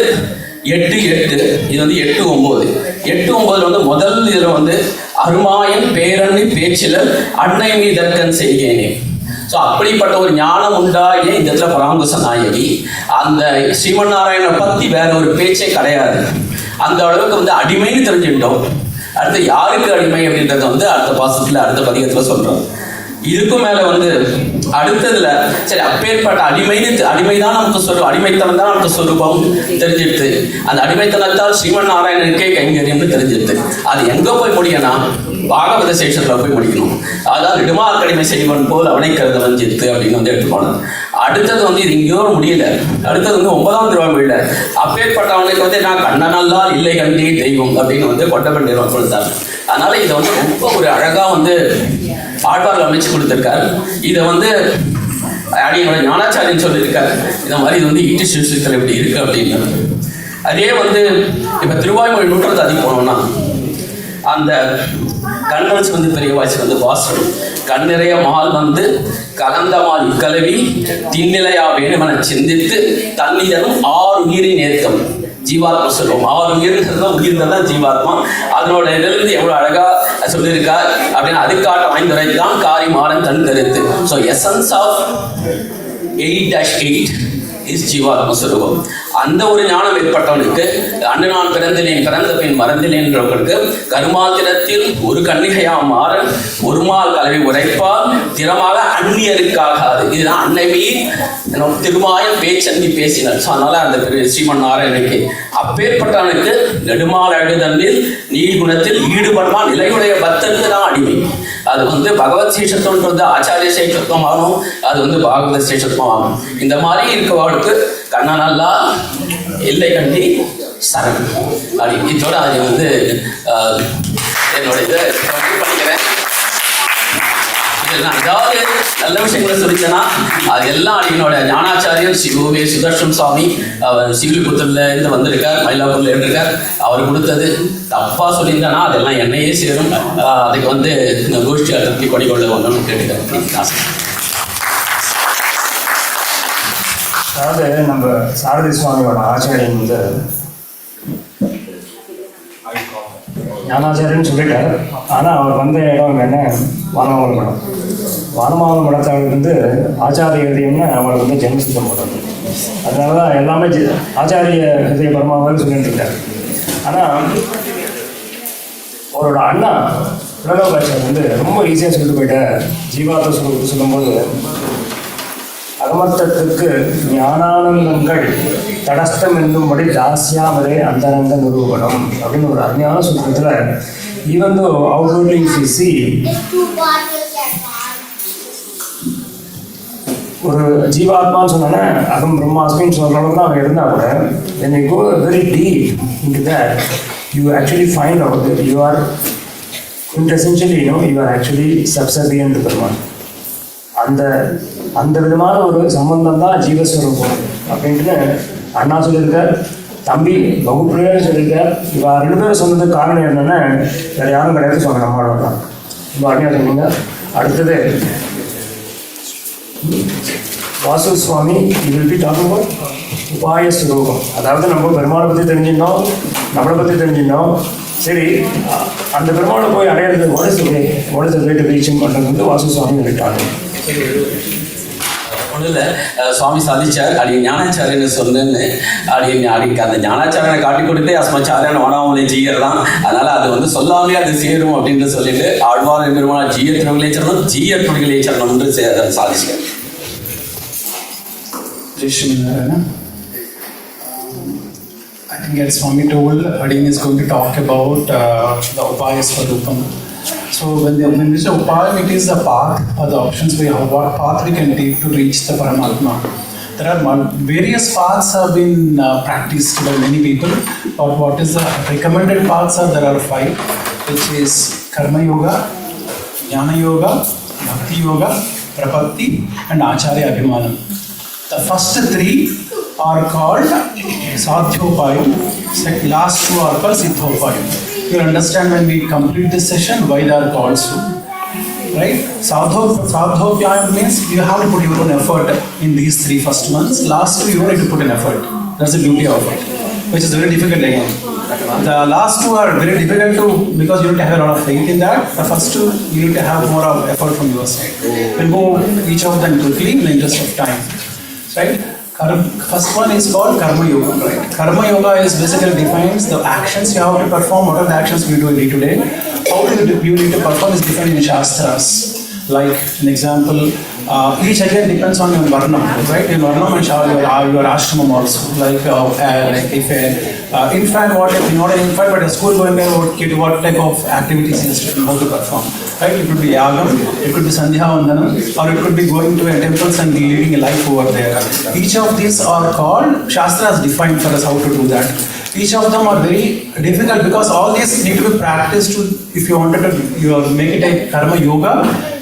8:8, இது வந்து 8:9. 8:9 வந்து முதல் இதில் வந்து அருமாயன் பேரண்ணி பேச்சிலர் அன்னை மீதற்கன் செய்கேனே. ஸோ அப்படிப்பட்ட ஒரு ஞானம் உண்டாகிய இந்த இடத்துல பராங்குச நாயகி அந்த ஸ்ரீமன் நாராயணனை பற்றி வேற ஒரு பேச்சே கிடையாது. அந்த அளவுக்கு வந்து அடிமைன்னு தெரிஞ்சுட்டோம். அடுத்து யாருக்கு அடிமை அப்படின்றத வந்து அடுத்த பாசத்தில் அடுத்த பதிகத்தில் சொல்கிறோம். இதுக்கும் மேலே வந்து அடுத்ததுல சரி அப்பேற்பட்ட அடிமைதான் நமக்கு அடிமைத்தனம் தான் நமக்கு சொரூபம் தெரிஞ்சிடுது. அந்த அடிமைத்தனத்தால் ஸ்ரீமன் நாராயணனுக்கே கைங்கரியம்னு தெரிஞ்சிடுது. அது எங்க போய் முடியும்னா பாகவத சேஷத்துல போய் முடிக்கணும். அதாவது நெடுமார் கடிமை செய்வன் போல் அவனை கருதவன் ஜித்து அப்படின்னு வந்து எடுத்துக்கணும். அடுத்தது வந்து இது இங்கேயோ முடியல. அடுத்தது வந்து 9ஆம் திருவாய்மொழியில அப்பேற்பட்டவனுக்கு வந்து நான் கண்ணனல்லால் இல்லை கண்டி தெய்வம் அப்படின்னு வந்து கொட்டப்பண்டிருவன் கொடுத்தாங்க. அதனால இதை வந்து ரொம்ப ஒரு அழகா வந்து ஆழ்வார்கள் அமைச்சு கொடுத்திருக்காரு. இதை வந்து அடியோட ஞானாச்சாரியன் சொல்லியிருக்காரு. இந்த மாதிரி இது வந்து ஈட்டு சிறுசித்தல் இப்படி இருக்கு அப்படின்னு. அதே வந்து இப்ப திருவாய்மொழி 100 போனோம்னா அந்த கண்மன்ஸ் வந்து பெரிய வாய்ச்சி வந்து வாசம் கண் நிறைய மால் வந்து கலந்த மால் இக்கலவி திண்ணிலையா வேணுமென சிந்தித்து தண்ணீரும் 6 உயிரின் ஏற்கம் ஜீவாத்மா சொல்லுவோம். 6 உயிர்கள் தான் ஜீவாத்மா. அதனோட இதிலிருந்து எவ்வளவு அழகா சொல்லியிருக்கார் அப்படின்னு அதுக்காக வாய்ந்துரை தான் காரி மாறன் தன் கருத்து. ஸோ எசன்ஸ் ஆஃப் 8-8 இஸ் ஜீவாத்ம சுரூபம். அந்த ஒரு ஞானம் ஏற்பட்டவனுக்கு அன்று நான் பிறந்திலேன் பிறந்த பின் மறந்திலேன்றவர்களுக்கு கருமாத்திரத்தில் ஒரு கன்னிகையா மாறன் ஒருமால் கலவி உரைப்பால் திறமாக அந்நியருக்காகாது. இதுதான் அன்னைமே திருமாயம் பேச்சந்தி பேசினார். ஸோ அதனால அந்த ஸ்ரீமன் நாராயணனுக்கு அப்பேற்பட்டவனுக்கு நெடுமால் அழுதன்னில் நீர்குணத்தில் ஈடுபடுமா நிலையுடைய பக்தனுக்கு தான் அடிமை. அது வந்து பகவத் சேஷத்துவன்றது ஆச்சாரிய சேஷத்துவம் ஆகும். அது வந்து பாகவத சேஷத்துவம் ஆகும். இந்த மாதிரி இருக்கவாளுக்கு கண்ணனல்லா இல்லை கண்டி சரண் அப்படி இதோட அது வந்து என்னோட இதை பண்ணிக்கிறேன். ஏதாவது நல்ல விஷயங்களை சொல்லிச்சேன்னா அது எல்லாம் என்னோட ஞானாச்சாரியர் சிவோவே சுதர்ஷன் சுவாமி அவர் சிவிலிபுத்தூர்ல இருந்து வந்திருக்கார், மயிலாப்பூர்ல இருக்கார். அவர் கொடுத்தது தப்பா சொல்லியிருந்தேன்னா அதெல்லாம் என்னையே சேரும். அதுக்கு வந்து இந்த கோஷ்டி திருப்தி கொடிக்கொள்ள ஒன்றும் கேட்டுக்கிறேன். அதாவது நம்ம சாரதி சுவாமியோட ஆச்சாரியன் வந்து ஞானாச்சாரியன்னு சொல்லிட்டார். ஆனால் அவர் வந்த இடம் என்ன வானமாவள மடம். வானமாவள மடத்தை வந்து ஆச்சாரிய ஹிருதயம்னு அவருக்கு வந்து ஜென்மசித்தம் போடுறது. அதனால தான் எல்லாமே ஆச்சாரிய ஹிருதய பரமாவன்னு சொல்லிட்டு இருக்காரு. ஆனால் அவரோட அண்ணா உலகாச்சாரியர் வந்து ரொம்ப ஈஸியாக சொல்லிட்டு போயிட்டார். ஜீவாத்த சொல்லும்போது அகமத்தத்திற்கு ஞானானந்தங்கள் தடஸ்தம் என்னும்படி தாசியாமரே அந்தரங்க நிரூபணம் அப்படின்னு ஒரு அருமையான சொல்றதுல even though outwardly if you see ஒரு ஜீவாத்மான்னு சொன்னோன்னா அகம் பிரம்மாஸ்மின்னு சொல்ற அளவுக்கு தான் அவன் இருந்தால் கூட when you go very deep into that you actually find out that you are quintessentially you are actually subservient to Brahman. அந்த விதமான ஒரு சம்பந்தம் தான் ஜீவஸ்வரூபம் அப்படின்ட்டு அண்ணா சொல்லியிருக்கார். தம்பி பகுப்பிள்ளையார் சொல்லியிருக்கார். இவ 2 பேரும் சொன்னதுக்கு காரணம் என்னன்னா வேற யாரும் கிடையாது சொன்னாங்க. நம்மளோட தான் ரொம்ப அருமையாக சொன்னீங்க. அடுத்தது வாசு சுவாமி, you will be talking about உபாய ஸ்வரூபம். அதாவது நம்ம பெருமாளை பற்றி தெரிஞ்சிருந்தோம், நம்மளை பற்றி தெரிஞ்சிருந்தோம். சரி, அந்த பெருமாளை போய் அடையிறது what is the way to reach him பண்ணுறது வாசு சுவாமி இருக்காங்க. ஒன்றும் இல்லை, சுவாமி சாதிச்சார் அடி ஞானாச்சாரியன்னு சொன்னேன்னு அடிக்கு அந்த ஞானாச்சாரியனை காட்டி கொடுத்து அஸ்மச்சாரியன் வனாமலை ஜீயர்தான். அதனால அது வந்து சொல்லாமலே அது சேரும் அப்படின்னு சொல்லிட்டு ஆழ்வார் பெருமாள் ஜீய துணிகளே சரணம் ஜீய துணிகளே சரணம்னு சாதிச்சார். I think as Swami told, Adin is going to talk about the Upaya Swarupam. So when we say Upaya, it is the path or the options we have, what path we can take to reach the Paramatma. There are various paths have been practiced by many people, but what is the recommended paths are there are 5, which is Karma Yoga, Jnana Yoga, Bhakti Yoga, Prapatti and Acharya Abhimanam. The first 3 are called Sadhyopayam, last 2 are called Siddhopayam. You will understand when we complete this session why they are called so. Right? Sadhyopayam means you have to put your own effort in these 3 first ones. Last 2 you don't need to put an effort. That's the beauty of it, which is very difficult again. The last 2 are very difficult to, because you need to have a lot of faith in that. The first 2 you need to have more of effort from your side. We'll go each of them quickly in the interest of time. Right? First one is called Karma Yoga, right? Karma Yoga is basically defines the actions you have to perform. What are the actions we do day to day? How you need to perform is defined in Shastras. Like an example, each again depends on your varnam, right? Your varnam and your ashramam also. Like if a infant, not an infant, but a school going there, what type of activities he has to how to perform, right? It could be yagam, it could be sandhya vandanam, or it could be going to a temples and living a life over there. Each of these are called, Shastras defined for us how to do that. Each of them are very difficult because all these need to be practiced to, if you wanted to make it a Karma Yoga,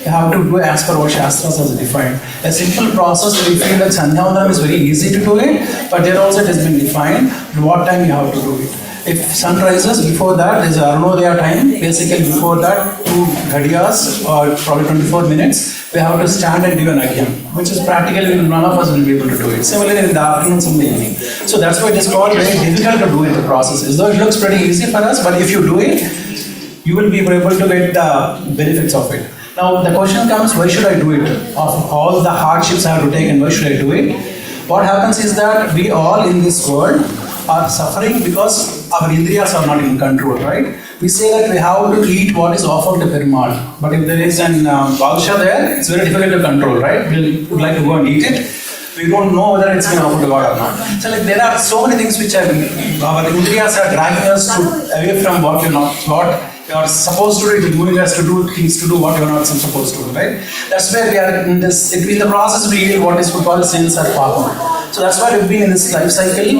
you have to do as per what Shastras has defined. A simple process, we feel that Sandhya Vandanam is very easy to do it, but there also it has been defined what time you have to do it. If sun rises, before that there is Arunodaya time, basically before that 2 ghadiyas or probably 24 minutes, we have to stand and do an agyam, which is practically none of us will be able to do it. Similarly in the afternoons and the evening. So that's why it is called very difficult to do in the process. Though it looks pretty easy for us, but if you do it, you will be able to get the benefits of it. Now the question comes, why should I do it? Of all the hardships I have to take, and why should I do it? What happens is that we all in this world are suffering because our indriyas are not in control, right? We say that we have to eat what is offered to Perumal, but if there is an balsha there, it's very difficult to control, right? We would like to go and eat it. We don't know whether it's been offered to God or not. So like there are so many things which our indriyas are dragging us away from what you are supposed to do. It is moving us to do things to do what you are not supposed to do, right? That's where we are in this, in the process we feel what is called sins or papa. So that's why we've been in this life cycle,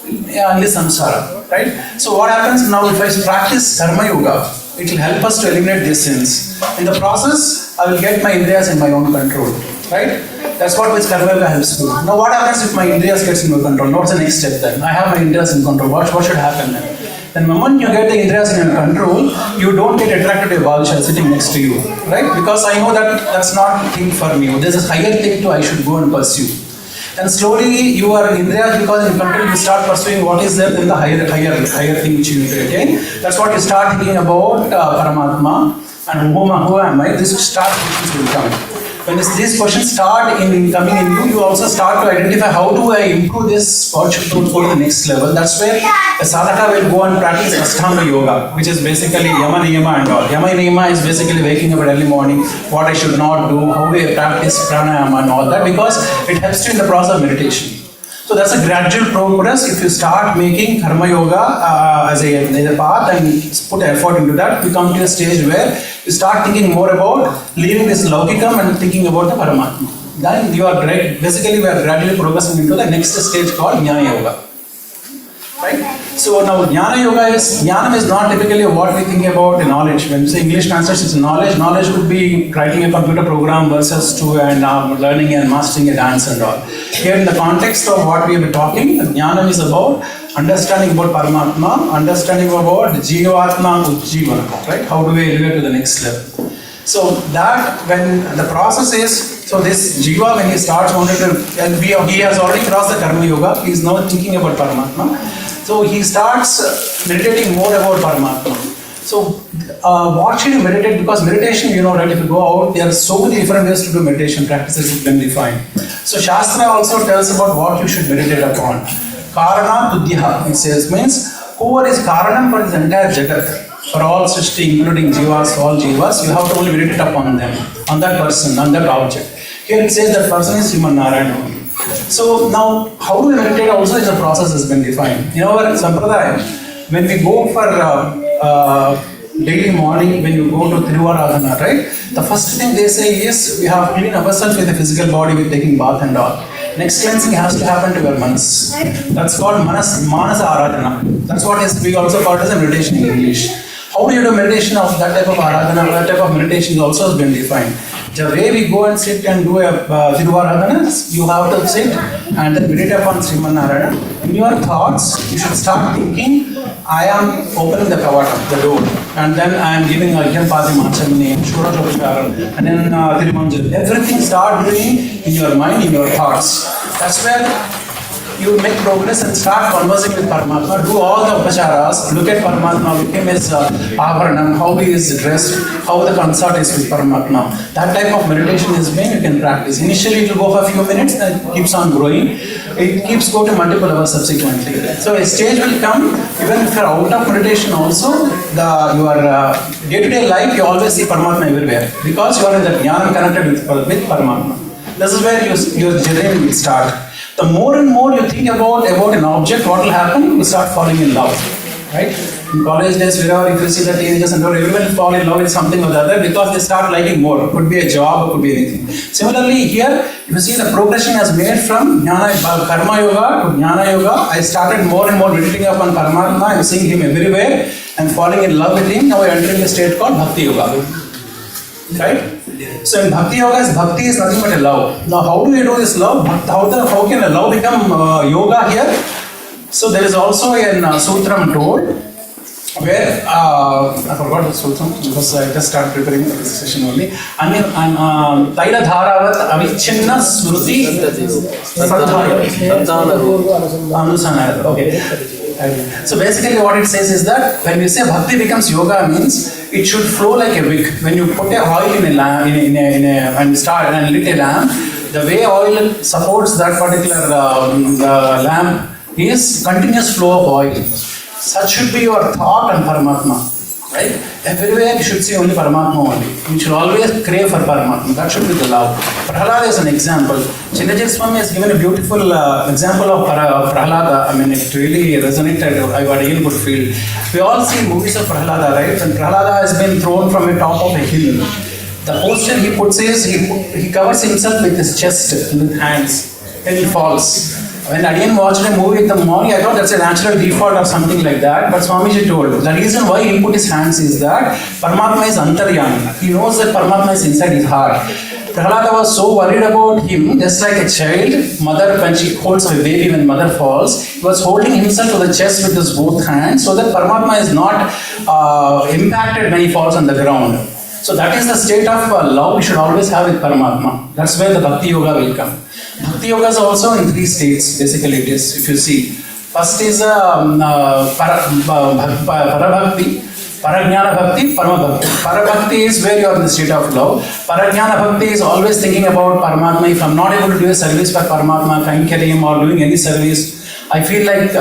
in this samsara, right? So what happens now if I practice Karma Yoga, it will help us to eliminate these sins. In the process, I will get my indriyas in my own control, right? That's what which Karma Yoga helps to do. Now what happens if my indriyas gets in my control? What's the next step then? I have my indriyas in control. What should happen then? Then the moment you get the indriyas in your control, you don't get attracted to a balsha sitting next to you, right? Because I know that that's not the thing for me. There's a higher thing to I should go and pursue. And slowly you are indriyas because in control you start pursuing what is there in the higher thing which you need to attain. That's what you start thinking about Paramatma and who am I? This start questions will come. When these questions start coming in you, you also start to identify how do I improve this virtue to go to the next level. That's where a sadhaka will go and practice Ashtanga Yoga, which is basically Yama Niyama and all. Yama Niyama is basically waking up at early morning, what I should not do, how we practice pranayama and all that, because it helps you in the process of meditation. So that's a gradual progress. If you start making Karma Yoga as a path and put effort into that, you come to a stage where you start thinking more about leaving this Laukikam and thinking about the Paramatma. Then you are basically we are gradually progressing into the next stage called Jnana Yoga. Right? So now Jnanam is not typically what we think about in knowledge. When we say English translation, it's knowledge. Knowledge would be writing a computer program versus learning and mastering a dance and all. Here in the context of what we have been talking, Jnanam is about understanding about Paramatma, understanding about Jivatma Ujjivana, right? How do we elevate to the next level? So that when the process is, so this Jiva when he starts wanting to, and he has already crossed the Karma Yoga, he is now thinking about Paramatma. So he starts meditating more about Paramatma. So what should you meditate? Because meditation, you know, right, if you go out, there are so many different ways to do meditation practices have been defined. So Shastra also tells about what you should meditate upon. Karana Tudhyaha, it says, means whoever is Karanam for this entire Jagat, for all Srishti, including Jivas, all Jivas, you have to only meditate upon them, on that person, on that object. Here it says that person is Sriman Narayana only. So now, how do we meditate also is a process has been defined. In our Sampradaya, when we go for daily morning, when you go to Thiruvaradhana, right? The first thing they say is, we have cleaned ourselves with the physical body with taking bath and all. Next cleansing has to happen to your manas. That's called Manasa Aradhana. That's what is, we also call it as a meditation in English. How do you do meditation of that type of Aradhana? That type of meditation also has been defined. The way we go and sit and do a Thiruvaradhana, you have to sit and then meditate upon Sriman Narayana. In your thoughts, you should start thinking, I am opening the kavata, the door, and then I am giving Argham Padi Machamini, Shura Jopachara, and then Thirumanjali. Everything start doing in your mind, in your thoughts. That's where you make progress and start conversing with Paramatma. Do all the upacharas, look at Paramatma, look him as Avaranam, how he is dressed, how the consort is with Paramatma. That type of meditation is being you can practice. Initially it will go for a few minutes, then it keeps on growing. It keeps going to multiple hours subsequently. So a stage will come, even if you are out of meditation also, your day-to-day life you always see Paramatma everywhere. Because you are in the jnana connected with Paramatma. This is where your journey will start. The more and more you think about an object, what will happen? You start falling in love, right? In college days, wherever if you see the teenagers and everyone fall in love with something or the other because they start liking more. It could be a job, it could be anything. Similarly, here, if you see the progression has made from Karma Yoga to Jnana Yoga, I started more and more meditating upon Paramatma. I'm seeing him everywhere and falling in love with him. Now I am entering a state called Bhakti Yoga. Right? So in Bhakti Yoga, Bhakti is nothing but a love. Now how do we do this love? How can a love become yoga here? So there is also a sutram told where, I forgot the sutram because I just started preparing for this session only. Taila dharavat avichinna smruti sadhaya. Okay. So basically what it says is that when we say bhakti becomes yoga means it should flow like a wick. When you put a oil in a lamp and start and lit a lamp, the way oil supports that particular lamp is continuous flow of oil. Such should be your thought on Paramatma. Right? Everywhere you should see only Paramatma only. You should always crave for Paramatma. That should be the love. Prahlada is an example. Chinnajit Swami has given a beautiful example of Prahlada. I mean, it really resonated. I got a really good feel. We all see movies of Prahlada, right? And Prahlada has been thrown from the top of a hill. The posture he puts is, he covers himself with his chest and with hands. And he falls. When Adiyan watched a movie in the morning, I thought that's a natural default or something like that. But Swamiji told, the reason why he put his hands is that Paramatma is Antaryami. He knows that Paramatma is inside his heart. Prahlada was so worried about him, just like a child, mother when she holds a baby when mother falls, he was holding himself to the chest with his both hands so that Paramatma is not impacted when he falls on the ground. So that is the state of love we should always have with Paramatma. That's where the Bhakti Yoga will come. Bhakti Yoga is also in 3 states, basically it is, if you see. First is Parabhakti, Parajnana Bhakti, Paramabhakti. Parabhakti is where you are in the state of love. Parajnana Bhakti is always thinking about Paramatma. If I am not able to do a service for Paramatma, thanking him or doing any service, I feel like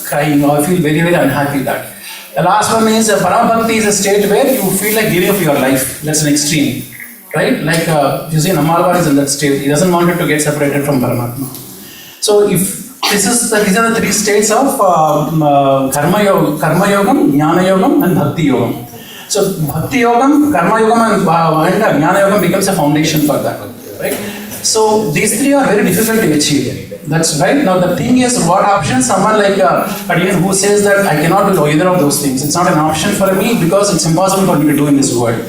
crying or I feel very, very unhappy that. The last one is Paramabhakti is a state where you feel like giving up your life. That's an extreme. Right? Like you see, Namalvar is in that state. He doesn't want it to get separated from Paramatma. So if these are the 3 states of Karma Yogam, Jnana Yogam and Bhakti Yogam. So Bhakti Yogam, Karma Yogam and Jnana Yogam becomes a foundation for that. Right? So these 3 are very difficult to achieve. That's right. Now the thing is, what option? Someone like Adiyan who says that I cannot do either of those things. It's not an option for me because it's impossible for me to do in this world.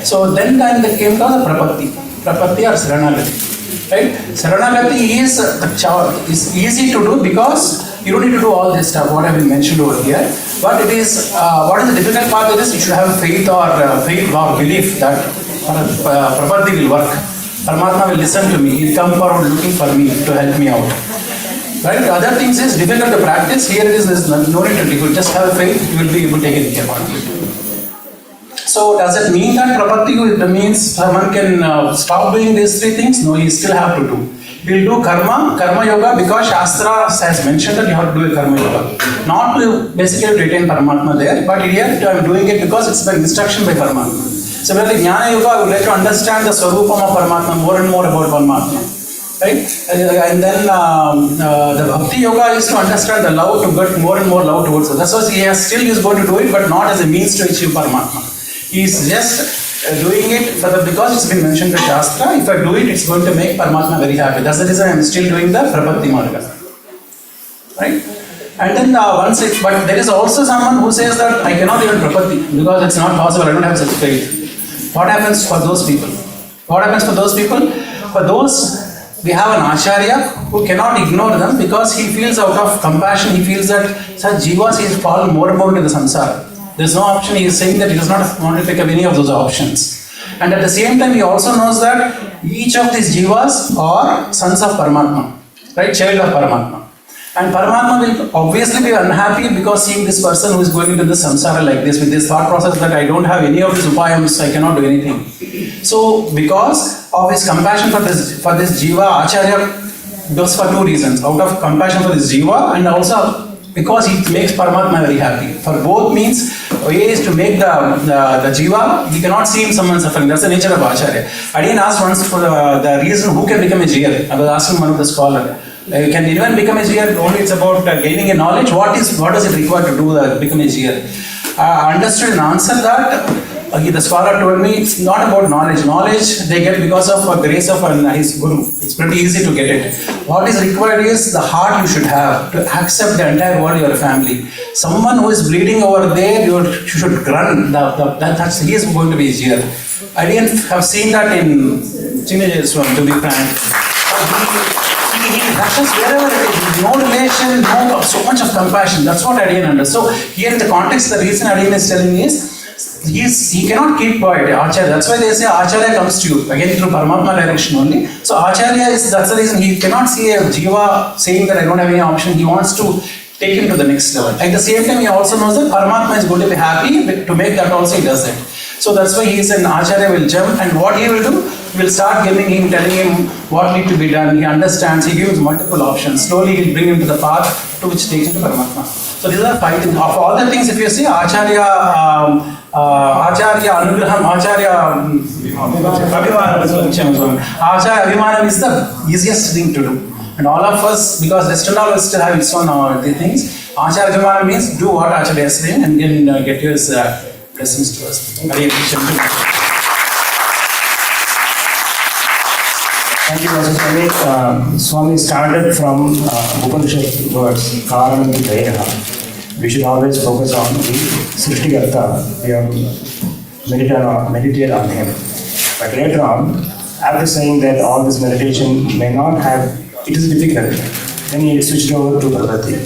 So then they came down the Prapatti or Saranagati. Right? Saranagati is easy to do because you don't need to do all this stuff, what have been mentioned over here. But it is, what is the difficult part is you should have faith or belief that Prabhati will work. Paramatma will listen to me. He'll come forward looking for me to help me out. Right? The other things is difficult to practice. Here it is, there's no need to do. Just have faith, you will be able to take care of it. So does it mean that Prabhati means someone can stop doing these three things? No, you still have to do. You will do karma yoga, because Shastra has mentioned that you have to do a karma yoga. Not to basically retain Paramatma there, but here I am doing it because it's by instruction by Paramatma. Similarly, Jnana yoga, I would like to understand the Swarupam of Paramatma, more and more about Paramatma. Right? And then the Bhakti yoga is to understand the love, to get more and more love towards us. That's why he is going to do it, but not as a means to achieve Paramatma. He is just doing it because it's been mentioned in Shastra. If I do it, it's going to make Paramatma very happy. That's the reason I'm still doing the Prabhakti Marga. Right? And then but there is also someone who says that I cannot even Prabhakti because it's not possible, I don't have such faith. What happens for those people? What happens for those people? For those, we have an Acharya who cannot ignore them because he feels out of compassion, he feels that such jivas is fallen more and more into the samsara. There is no option. He is saying that he does not want to take up any of those options. And at the same time, he also knows that each of these jivas are sons of Paramatma, right? Child of Paramatma. And Paramatma will obviously be unhappy because seeing this person who is going into the samsara like this, with this thought process that I don't have any of these upayams, I cannot do anything. So, because of his compassion for this jiva, Acharya goes for two reasons. Out of compassion for this jiva, and also because it makes Paramatma very happy. For both means, A is to make the jiva, he cannot see someone suffering. That's the nature of Acharya. I didn't ask once for the reason who can become a GL. I was asking one of the scholar. Can anyone become a GL? Only it's about gaining a knowledge. What does it require to do become a GL? I understood and answered that. The scholar told me it's not about knowledge. Knowledge they get because of grace of his guru. It's pretty easy to get it. What is required is the heart you should have to accept the entire world, your family. Someone who is bleeding over there, you should run. He is going to be easier. I didn't have seen that in teenagers, to be frank. He rushes wherever it is. No relation, so much of compassion. That's what I didn't understand. So here in the context, the reason Adiyan is telling me is, he cannot keep quiet, Acharya. That's why they say Acharya comes to you, again through Paramatma direction only. So Acharya that's the reason he cannot see a jiva saying that I don't have any option. He wants to take him to the next level. At the same time, he also knows that Paramatma is going to be happy. To make that also, he does it. So that's why he is an Acharya will jump, and what he will do, he will start telling him what needs to be done. He understands, he gives multiple options. Slowly he will bring him to the path to which takes him to Paramatma. So these are 5 things. Of all the things, if you see Acharya Anugraham, Acharya Abhimanam is the easiest thing to do. And all of us, because rest and all will still have its own things, Acharya Abhimanam means do what Acharya is saying and then get your blessings to us. Very appreciative. Thank you, Swami. Swami started from Upanishad words, Karanam Dvayaha. We should always focus on the Srishtikarta. We have meditate on him. But later on, after saying that all this meditation may not have, it is difficult, then he switched over to Prabhati.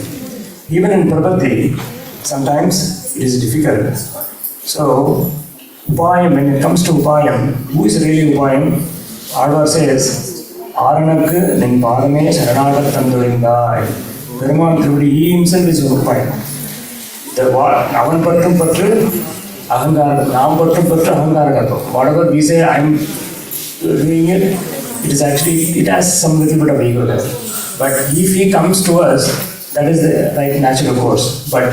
Even in Prabhati, sometimes it is difficult. So, Upayam, when it comes to Upayam, who is really Upayam? Alvar says, Aranakku nin paarame saranagat tandurindai. Perumal Trivedi, he himself is Upayam. Avan pattum patru ahangar, naam pattum patru ahangar. Whatever we say, I am doing it, it has some little bit of ego there. But if he comes to us, that is the right natural course. But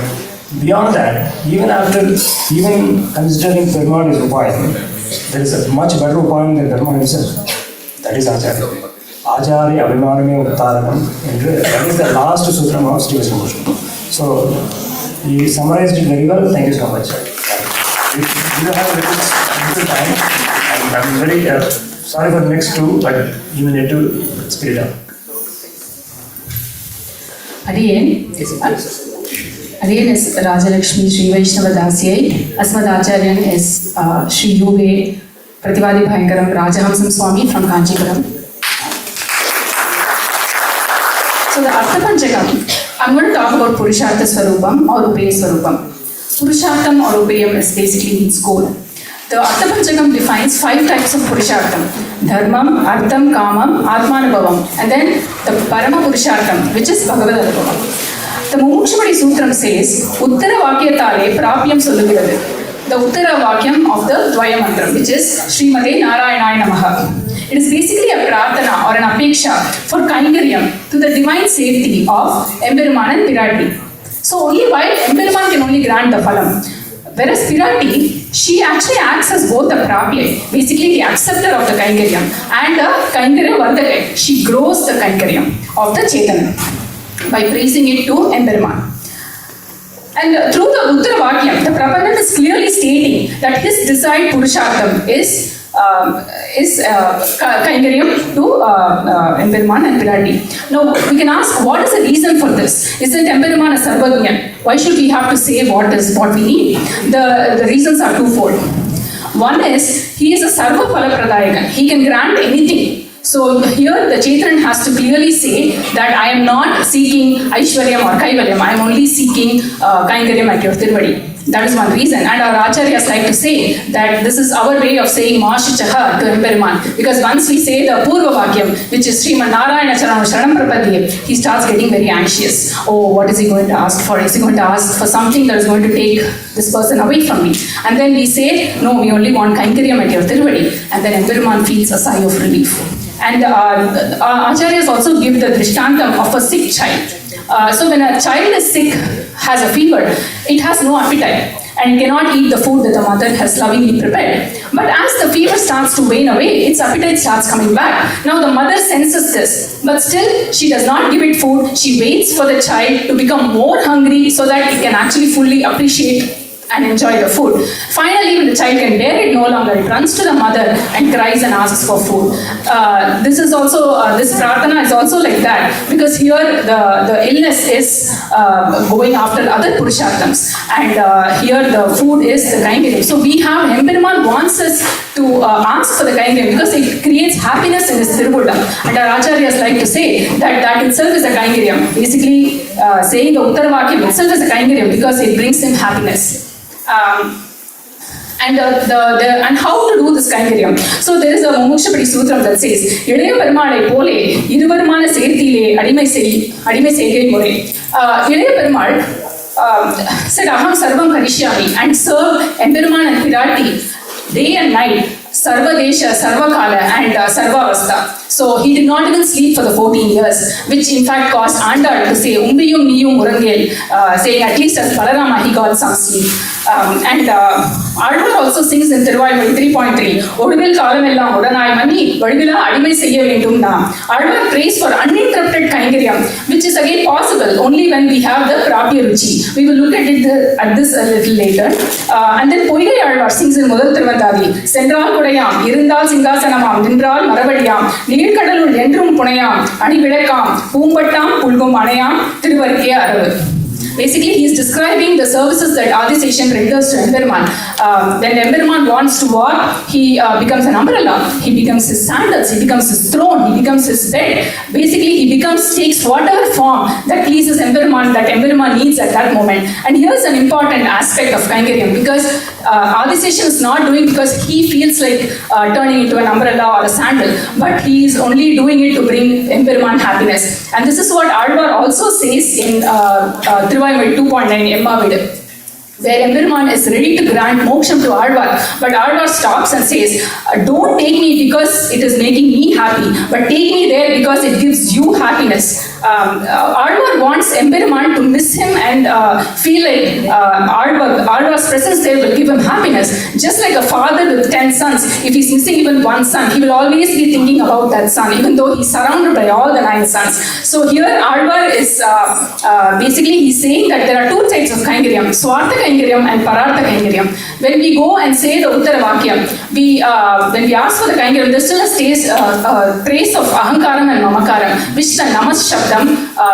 beyond that, even considering Perumal is Upayam, there is a much better Upayam than Perumal himself. That is Acharya. Acharya Abhimaname Uttaranam. That is the last sutram of Sri Vishnu. So, he summarized it very well. Thank you so much. We have a little time, and I'm very sorry for the next 2, but you will need to speed it up. Adiyan is Rajalakshmi Sri Vaishnava Dasyai. Asmad Acharyan is Sri Yoge Prativadi Bhayankaram Rajahamsam Swami from Kanchipuram. So the Artha Panchakam, I'm going to talk about Purushartha Swarupam or Upeya Swarupam. Purushartham or Upeyam is basically its goal. The Artha defines 5 types of Purushartham: Dharmam, Artham, Kamam, Atmanubhavam, and then the Parama Purushartham, which is Bhagavad Anubhavam. The Mumukshapadi Sutram says, Uttara Vakyatale Prapyam Solugirathu. The Uttara Vakyam of the Dvaya Mantram, which is Srimate Narayanaya Namaha. It is basically a prarthana or an apeksha for Kainkaryam to the divine safety of Emberaman and Pirati. So only while Emberaman can only grant the phalam, whereas Pirati, she actually acts as both the prapya, basically the acceptor of the Kainkaryam, and the Kainkarya Vardhaka. She grows the Kainkaryam of the Chaitanya by praising it to Emberaman. And through the Uttara Vakyam, the Prabandhan is clearly stating that his desired Purushartham is Kainkaryam to Emberaman and Pirati. Now, we can ask, what is the reason for this? Isn't Emberaman a Sarvagyan? Why should we have to say what we need? The reasons are twofold. One is, he is a Sarva Phala Pradayaka. He can grant anything. So here the Chaitanya has to clearly say that I am not seeking Aishwaryam or Kaivalyam, I am only seeking Kainkaryam at your Tiruvadi. That is one reason. And our Acharyas like to say that this is our way of saying Maashichaha to Emberaman. Because once we say the Purva Vakyam, which is Sriman Narayana Charanam Sharanam Prapadye, he starts getting very anxious. Oh, what is he going to ask for? Is he going to ask for something that is going to take this person away from me? And then we say, no, we only want Kainkaryam at your Tiruvadi. And then Emberaman feels a sigh of relief. And Acharyas also give the drishtantam of a sick child. So when a child is sick, has a fever, it has no appetite and it cannot eat the food that the mother has lovingly prepared. But as the fever starts to wane away, its appetite starts coming back. Now the mother senses this, but still she does not give it food. She waits for the child to become more hungry so that it can actually fully appreciate and enjoy the food. Finally, when the child can bear it no longer, it runs to the mother and cries and asks for food. This is also, this prarthana is also like that, because here the illness is going after other purusharthams, and here the food is the Kainkaryam. So we have, Emberaman wants us to ask for the Kainkaryam because it creates happiness in his Tiruvada. And our Acharyas like to say that that itself is a Kainkaryam. Basically, saying the Uttara Vakyam itself is a Kainkaryam because it brings him happiness. And how to do this Kainkaryam? So there is a Mumukshapadi Sutram that says, Ilaya Perumalai pole, Iruvarumana Serthile, Adimai Segai More. Ilaya Perumal said, Aham Sarvam Karishyami, and served Emberaman and Pirati day and night, Sarva Desha, Sarva Kala, and Sarva Avastha. So he did not even sleep for the 14 years, which in fact caused Andal to say, Umbiyum Niyum Murangel, saying at least as Balarama he got some sleep. Alvar also sings in Tiruvai 3.3, Oduvil Kalamellam Udanai Mani, Vadivila Adimai Seyya Vendum Nam. Alvar prays for uninterrupted Kainkaryam, which is again possible only when we have the Prapya Ruchi. We will look at this a little later. And then Poigai Alvar sings in Mudal Tiruvandadi, Sendral Kudayam, Irundal Singhasanamam, Nindral Maravadiyam, Nilkadalul Endrum Punayam, Adividakam, Poompattam, Pulgum Anayam, Thiruvarike Aravu. Basically, he is describing the services that Adiseshan renders to Emberaman. When Emberaman wants to walk, he becomes an umbrella, he becomes his sandals, he becomes his throne, he becomes his bed. Basically, he takes whatever form that pleases Emberaman, that Emberaman needs at that moment. And here's an important aspect of Kainkaryam, because Adiseshan is not doing because he feels like turning into an umbrella or a sandal, but he is only doing it to bring Emberaman happiness. And this is what Alvar also says in Tiruvai 2.9 Emmavid, where Emberaman is ready to grant moksham to Alvar, but Alvar stops and says, don't take me because it is making me happy, but take me there because it gives you happiness. Alvar wants Emberaman to miss him and feel like Alvar's presence there will give him happiness. Just like a father with 10 sons, if he's missing even one son, he will always be thinking about that son, even though he's surrounded by all the 9 sons. So here Alvar is basically he's saying that there are 2 types of Kainkaryam, Swartha Kainkaryam and Parartha Kainkaryam. When we go and say the Uttara Vakyam, when we ask for the Kainkaryam, there's still a trace of Ahankaram and Mamakaram, which the Namas Shabdam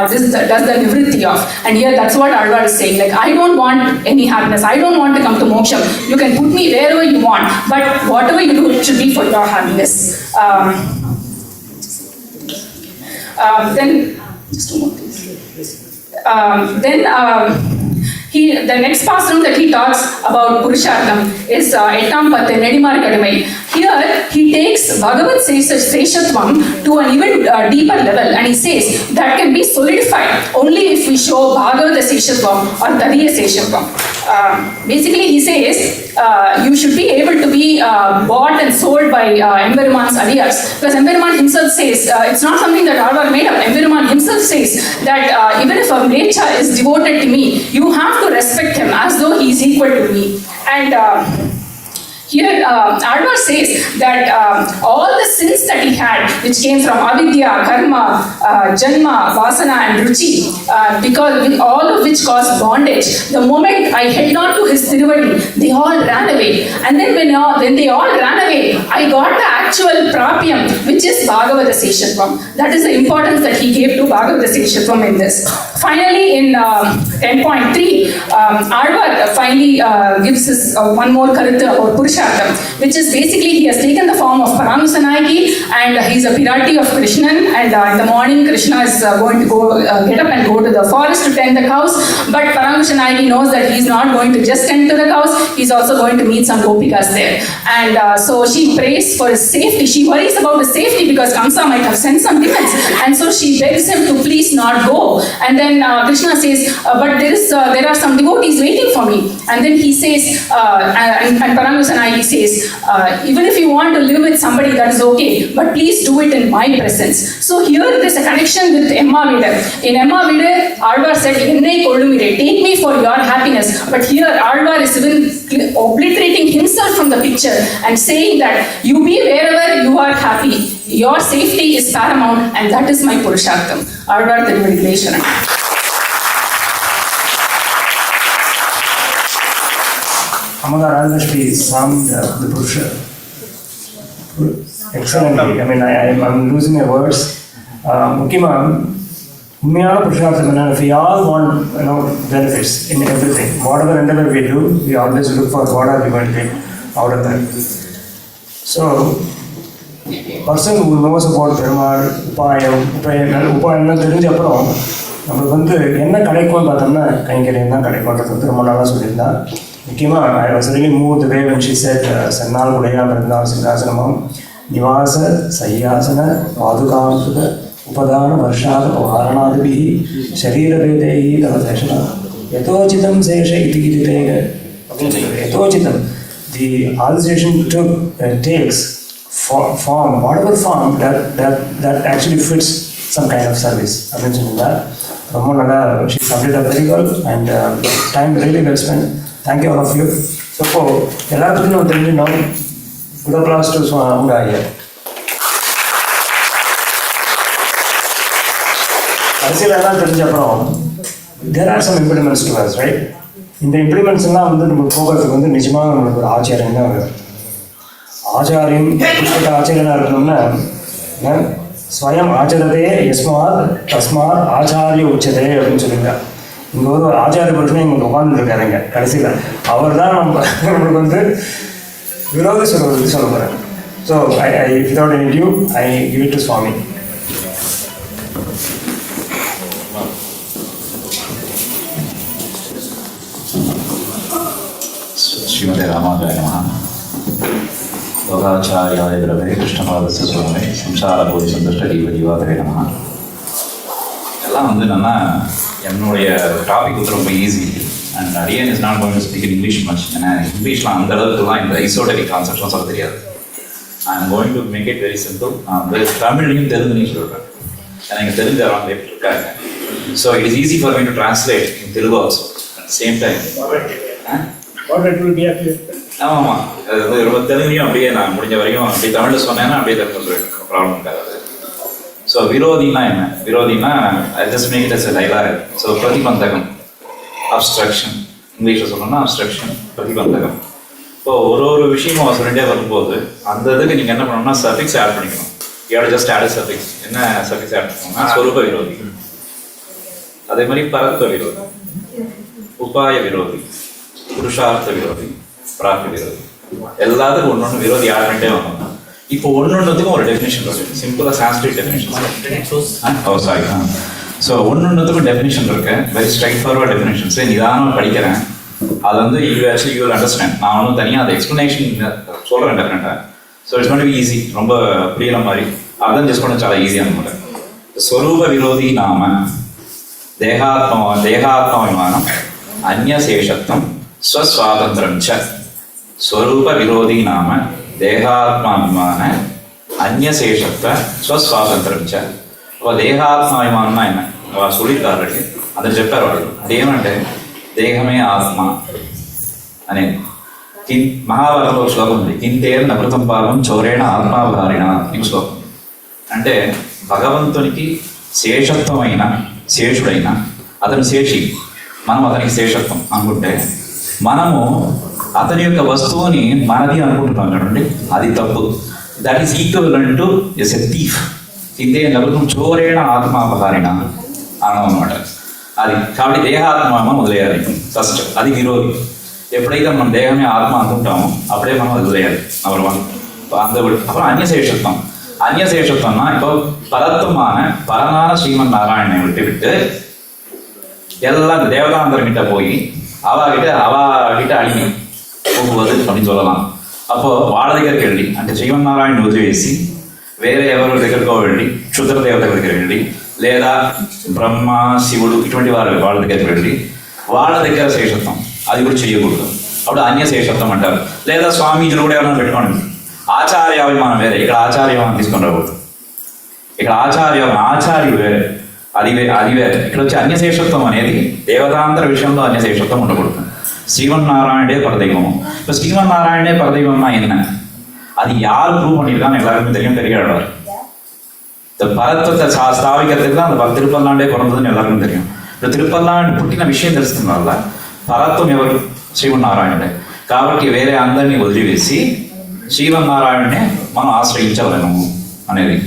does the nivritti of. And here that's what Alvar is saying, like, I don't want any happiness, I don't want to come to moksham. You can put me wherever you want, but whatever you do, it should be for your happiness. Then, just 2 more things. The next pastram that he talks about Purushartham is Ettam Pathe Nedimar Kadamai. Here he takes Bhagavad Seshatvam to an even deeper level, and he says that can be solidified only if we show Bhagavad Seshatvam or Tadiya Seshatvam. Basically he says you should be able to be bought and sold by Emperuman's adiyars, because Emperuman himself says it's not something that Alvar made up. Emperuman himself says that even if a Mlecha is devoted to me, you have to respect him as though he is equal to me. And here Alvar says that all the sins that he had, which came from avidya, karma, janma, vasana and ruchi, because all of which caused bondage, the moment I held on to his Tiruvadi, they all ran away. And then when they all ran away, I got the actual prapyam, which is Bhagavata Seshatvam. That is the importance that he gave to Bhagavata Seshatvam in this. Finally, in 10.3, Alvar finally gives us one more karutha about Purushartham, which is basically he has taken the form of Parangusanayaki, and he's a Pirati of Krishnan, and in the morning Krishna is going to go get up and go to the forest to tend the cows, but Parangusanayaki knows that he's not going to just tend to the cows, he's also going to meet some gopikas there. And so she prays for his safety, she worries about his safety because Kamsa might have sent some demons, and so she begs him to please not go. And then Krishna says, but there are some devotees waiting for me. And then he says, and Parangusanayaki says, even if you want to live with somebody, that is okay, but please do it in my presence. So here there is a connection with Emma Vida. In Emma Vida, Alvar said, Ennai kollumire, take me for your happiness. But here Alvar is even obliterating himself from the picture and saying that you be wherever you are happy. Your safety is paramount, and that is my Purushartham. Alvar Thirukkandaen. Amada Rajlakshmi summed the Purusha excellently. I mean, I'm losing my words. Mukhima, உண்மையான புருஷார்த்தம் என்ன, if we all want benefits in everything, whatever endeavor we do, we always look for what are we going to get out of that. So, person who knows about Perumal உபாயம்லாம் தெரிஞ்ச அப்புறம் நம்மளுக்கு என்ன கிடைக்கும்னு பார்த்தோம்னா கைங்கரியம் தான் கிடைக்கும்ன்றது ரொம்ப நாளாக சொல்லியிருந்தான். முக்கியமாக I was really moved the way when she said சன்னால் உடையா பிறந்தால் சிங்காசனமும் நிவாச சையாசன பாதுகாந்த உபதான வருஷாத வாரணாதிபிஹி சரீரபேதைஹி தவ சேஷனா யதோச்சிதம் சேஷ இதி கிதிதேக அப்படின்னு சொல்லுது. யதோச்சிதம், the organization takes form, whatever form that actually fits some kind of service. அப்படின்னு சொல்லுங்க. ரொம்ப நல்லா she summed it up very well, and time really well spent. Thank you all of you. So இப்போ எல்லாத்துக்கும் நம்ம தெரிஞ்சுக்கணும். Good applause to Swamura here. கடைசியில் எல்லாம் தெரிஞ்ச அப்புறம் there are some impediments to us, right? இந்த impediments எல்லாம் நம்ம போகிறதுக்கு நிஜமாக நம்மளுக்கு ஒரு ஆச்சாரியம் தான் வேணும். ஆச்சாரியம் புஷ்பட்ட ஆச்சாரியனாக இருக்கணும்னா ஸ்வயம் ஆச்சரதே யஸ்மாத் தஸ்மாத் ஆச்சாரிய உச்சதே அப்படின்னு சொல்லுங்க. இங்கே ஒரு ஆச்சாரிய புருஷனே இங்கே உட்காந்துருக்காருங்க. கடைசியில் அவர் தான் நம்மளுக்கு விரோதி சொல்ல போகிறார். So without any ado, I give it to Swami. ஸ்ரீமதே ராமானுஜாய நமஹ. லோகாச்சாரியாய குரவே கிருஷ்ணபாதஸ்ய சுவாமி சம்சார போதி சந்துஷ்ட ஜீவாதவே நமஹ. எல்லாம் என்னன்னா என்னுடைய டாபிக் ரொம்ப ஈஸி, அண்ட் அடியன் is not going to speak in English much. ஏன்னா இங்கிலீஷ்லாம் அந்த அளவுக்குலாம் இந்த ஐசோடரிக் கான்செப்ட்லாம் சொல்ல தெரியாது. I am going to make it very simple. நான் தமிழ்லையும் தெலுங்குலையும் சொல்கிறேன், ஏன்னா எனக்கு தெரிஞ்ச அரௌண்ட் இருக்காங்க. So it is easy for me to translate in Telugu also at same time. ஆமாம், அது ரொம்ப தெலுங்கையும் அப்படியே நான் முடிஞ்ச வரைக்கும் அப்படி தமிழில் சொன்னேன்னா அப்படியே தெலுங்கு சொல்லிடுறேன், ப்ராப்ளம் இருக்காது. ஸோ விரோதினா என்ன? விரோதினா I just make it as a dialogue. So பிரதிபந்தகம், அப்ஸ்ட்ரக்ஷன், இங்கிலீஷில் சொல்லணும்னா அப்ஸ்ட்ரக்ஷன், பிரதிபந்தகம். இப்போ ஒரு விஷயமும் சொல்லிட்டே வரும்போது அந்த இதுக்கு நீங்கள் என்ன பண்ணணும்னா சஃபிக்ஸ் ஆட் பண்ணிக்கணும். You just add suffix. என்ன சஃபிக்ஸ் ஆட் பண்ணணும்னா ஸ்வரூப விரோதி, அதே மாதிரி பரத்வ விரோதி, உபாய விரோதி, புருஷார்த்த விரோதி, பிராப்தி விரோதி, எல்லாத்துக்கும் ஒன்று விரோதி ஆட் பண்ணிட்டே வரணும். இப்போ ஒன்னொன்றுத்துக்கும் ஒரு டெஃபினேஷன் இருக்கு. சிம்பிளாக சான்ஸ்கிரிட் டெஃபினேஷன். ஓ சாரி, ஸோ ஒன்றுத்துக்கும் டெஃபினிஷன் இருக்கு, வெரி ஸ்ட்ரைட் ஃபார்வர்ட் டெஃபினிஷன்ஸ். நிதானமாக படிக்கிறேன், அது வந்து யூ வில் அண்டர்ஸ்டாண்ட். நான் ஒன்றும் தனியாக அந்த எக்ஸ்ப்ளனேஷன் சொல்கிறேன் டெஃபினட்டாக. ஸோ இட்ஸ் நாட் ஈஸி, ரொம்ப புரியுற மாதிரி அதான் ஜஸ்ட் பண்ண చాలా ஈஸியான முறை. ஸ்வரூப விரோதி நாம தேகாத்மாபிமானம் அந்யசேஷத்துவம் ஸ்வஸ்வாதந்திரம் ச. ஸ்வரூப விரோதி நாம தேகாத்மாபிமான அந்யசேஷத்துவ ஸ்வஸ்வாதந்திரம் ச. அப்போ தேகாத்மாபிமானம்னா என்ன சொல்லியிருக்காரு, அதில் చెప్పారు వాళ్ళు. అదేమంటే దేహమే ఆత్మ అనేది. మహాభారతంలో ఒక శ్లోకం ఉంది, కింతేర్ నకృతం పాపం చౌరేణ ఆత్మాభారిణ ఈ శ్లోకం. అంటే భగవంతునికి శేషత్వమైన శేషుడైన అతను శేషి, మనం అతనికి శేషత్వం అనుకుంటే మనము అతని యొక్క వస్తువుని మనది అనుకుంటున్నాం చూడండి, అది తప్పు. That is equivalent to as a thief. కిందే నకృతం చౌరేణ ఆత్మాభారిణ అనమాట. అది కాబట్టి దేహాత్మ వదిలేయాలి ఫస్ట్, అది విరోధి. ఎప్పుడైతే మనం దేహమే ఆత్మ అనుకుంటామో అప్పుడే మనం వదిలేయాలి, நம்பர் 1. அப்புறம் அந்நியசேஷத்துவம். அந்நியசேஷத்துவம்னா இப்போ பரத்துவமான பரமான ஸ்ரீமன் நாராயணனை விட்டு எல்லாம் தேவதாந்தர்கிட்ட போய் అవాగిట అడిగి పోகுவது அப்படின்னு சொல்லலாம். அப்போ వాళ్ళ దగ్గరికి వెళ్ళి, అంటే శ్రీమన్నారాయణ వదిలేసి వేరే ఎవరి దగ్గరకో వెళ్ళి, క్షుద్ర దేవత దగ్గరికి వెళ్ళి, లేదా బ్రహ్మ శివుడు ఇటువంటి వాళ్ళ దగ్గరికి వెళ్ళి వాళ్ళ దగ్గర శేషత్వం అది కూడా చేయకూడదు. అప్పుడు అన్యశేషత్వం అంటారు. లేదా స్వామీజీలు కూడా ఏమైనా పెట్టుకోండి, ఆచార్యాభిమానం వేరే, ఇక్కడ ఆచార్యమానం తీసుకొని రాకూడదు. ఇక్కడ ఆచార్యుడు వేరే, అది వేరే. ఇక్కడ వచ్చి అన్యశేషత్వం అనేది దేవతాంతర విషయంలో అన్యశేషత్వం ఉండకూడదు. ஸ்ரீமன்னாராயணே பரதெய்வம். இப்போ ஸ்ரீமன்னாராயணே பரதெய்வம்னா என்ன, அது யார் ப்ரூவ் பண்ணியிருக்கான்னு எல்லாருக்குமே தெரியும், தெரியாது. இந்த பரத்வத்தை ஸ்தாபிக்கிறதுக்கு தான் அந்த திருப்பல்லாண்டே பிறந்ததுன்னு எல்லாருக்கும் தெரியும். இந்த திருப்பல்லாண்டு పుట్టిన విషయం తెలుస్తుందల్ల, పరత్వం ఎవరు, శ్రీమన్నారాయణుడే. కాబట్టి వేరే అందరినీ వదిలివేసి శ్రీమన్నారాయణనే మనం ఆశ్రయించవలను అనేది.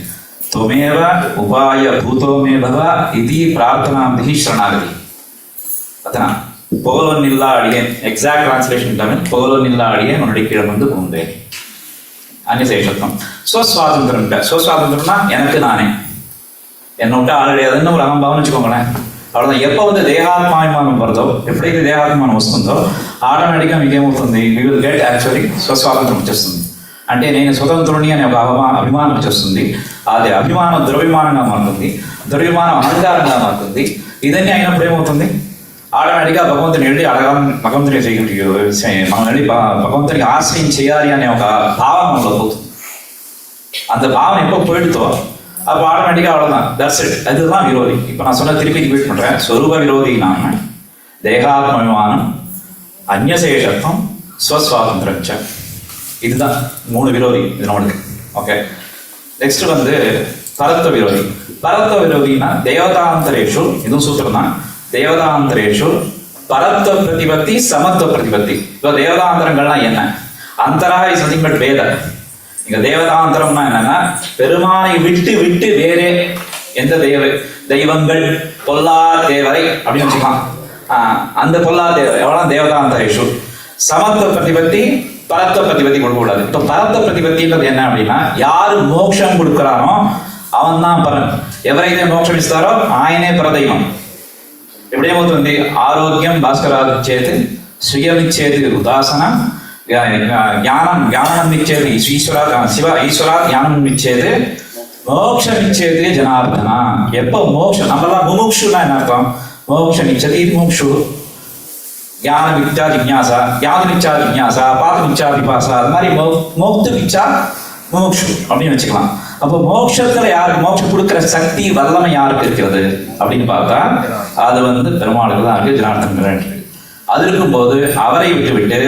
త్వమేవ ఉపాయ భూతోమే భవ ఇది ప్రార్థనాంతి శరణాగతి. அத்தனா புகழொன்னில்ல அடியேன், எக்ஸாக்ட் டிரான்ஸ்லேஷன் தமிழ், புகழொன்னில்ல அடியேன் உன்னுடைய கீழே வந்து பூந்தேன். அந்நியசேஷத்துவம். ஸ்வஸ்வாதந்திரம். ஸ்வஸ்வாதந்திரம்னா எனக்கு நானே, என்னை விட்டு ஆள் கிடையாதுன்னு ஒரு அகம்பாவம்னு வச்சுக்கோங்களேன். అவ்வளోதான். எப்போ வந்து దేహాత్మాభిమానం పడదో, ఎప్పుడైతే దేహాత్మానం వస్తుందో ఆటోమేటిక్గా మీకేమవుతుంది, వీ విల్ గెట్ యాక్చువల్లీ స్వస్వాతంత్రం వచ్చేస్తుంది. అంటే నేను స్వతంత్రుని అనే ఒక అభిమానం వచ్చేస్తుంది. అది అభిమానం దురభిమానంగా మారుతుంది, దురభిమానం అహంకారంగా మారుతుంది. ఇదన్నీ అయినప్పుడు ఏమవుతుంది, ఆటోమేటిక్గా భగవంతుని వెళ్ళి భగవంతుని మనం వెళ్ళి భగవంతునికి ఆశ్రయం చేయాలి అనే ఒక భావం మనలో పోతుంది. அந்த భావన எப்போ போயிடுதோ அப்போ ஆட்டோமேட்டிக்காக அவ்வளோதான், தட்ஸ் இட். அதுதான் விரோதி. இப்போ நான் சொன்ன திருப்பி ரிப்பீட் பண்ணுறேன். ஸ்வரூப விரோதி நாம தேகாத்மாபிமானம் அந்யசேஷத்துவம் ஸ்வஸ்வாதந்திரம் ச. இதுதான் 3 விரோதி இது நம்மளுக்கு. ஓகே, நெக்ஸ்ட் வந்து பரத்வ விரோதி. பரத்வ விரோதினா தேவதாந்தரேஷு, இதுவும் சூத்திரம் தான். தேவதாந்தரேஷு பரத்வ பிரதிபத்தி சமத்துவ பிரதிபத்தி. இப்போ தேவதாந்தரங்கள்லாம் என்ன, அந்தரா இஸ் நதிங் பட் வேத. இங்க தேவதாந்தரம்னா என்னன்னா பெருமானை விட்டு விட்டு வேறே எந்த தெய்வங்கள் பொல்லா தேவரை அப்படின்னு வச்சுக்கலாம். அந்த பொல்லா தேவரை எவ்வளவு தேவதாந்தரேஷு. சமத்துவ பிரதிபத்தி பரத்வ பிரதிபத்தி கொடுக்கக்கூடாது. இப்போ பரத்வ பிரதிபத்தின்றது என்ன அப்படின்னா, யாரு மோட்சம் கொடுக்குறானோ அவன் தான் பரன். ఎవరైతే మోక్షం ఇస్తారో ఆయనే పరదైవం. ఎప్పుడేమవుతుంది, ఆరోగ్యం భాస్కరాదిచ్చేది, శ్రియమిచ్చేది ఉదాసన, జ్ఞానం ఇచ్చేది ఈశ్వర జ్ఞానం ఇచ్చేది, మోక్షం ఇచ్చేది జనార్దన. எப்போ மோட்சம், நம்மளாம் முமுக்ஷுனா என்ன அர்த்தம், மோட்சம் இச்சதி முமுக்ஷு. ஞானம் இச்சா ஜிக்ஞாசா, ஞானம் இச்சா ஜிக்ஞாசா, பாதம் இச்சா பிபாசா, அது மாதிரி மோக்து இச்சா முமுக்ஷு அப்படின்னு வச்சுக்கலாம். அப்போ மோட்சத்துல யாருக்கு மோட்சம் கொடுக்குற சக்தி வல்லமை யாருக்கு இருக்கிறது அப்படின்னு பார்த்தா அது வந்து பெருமாளுக்கு தான் இருக்கு, ஜனார்தன் இருக்கு. அது இருக்கும்போது அவரை விட்டு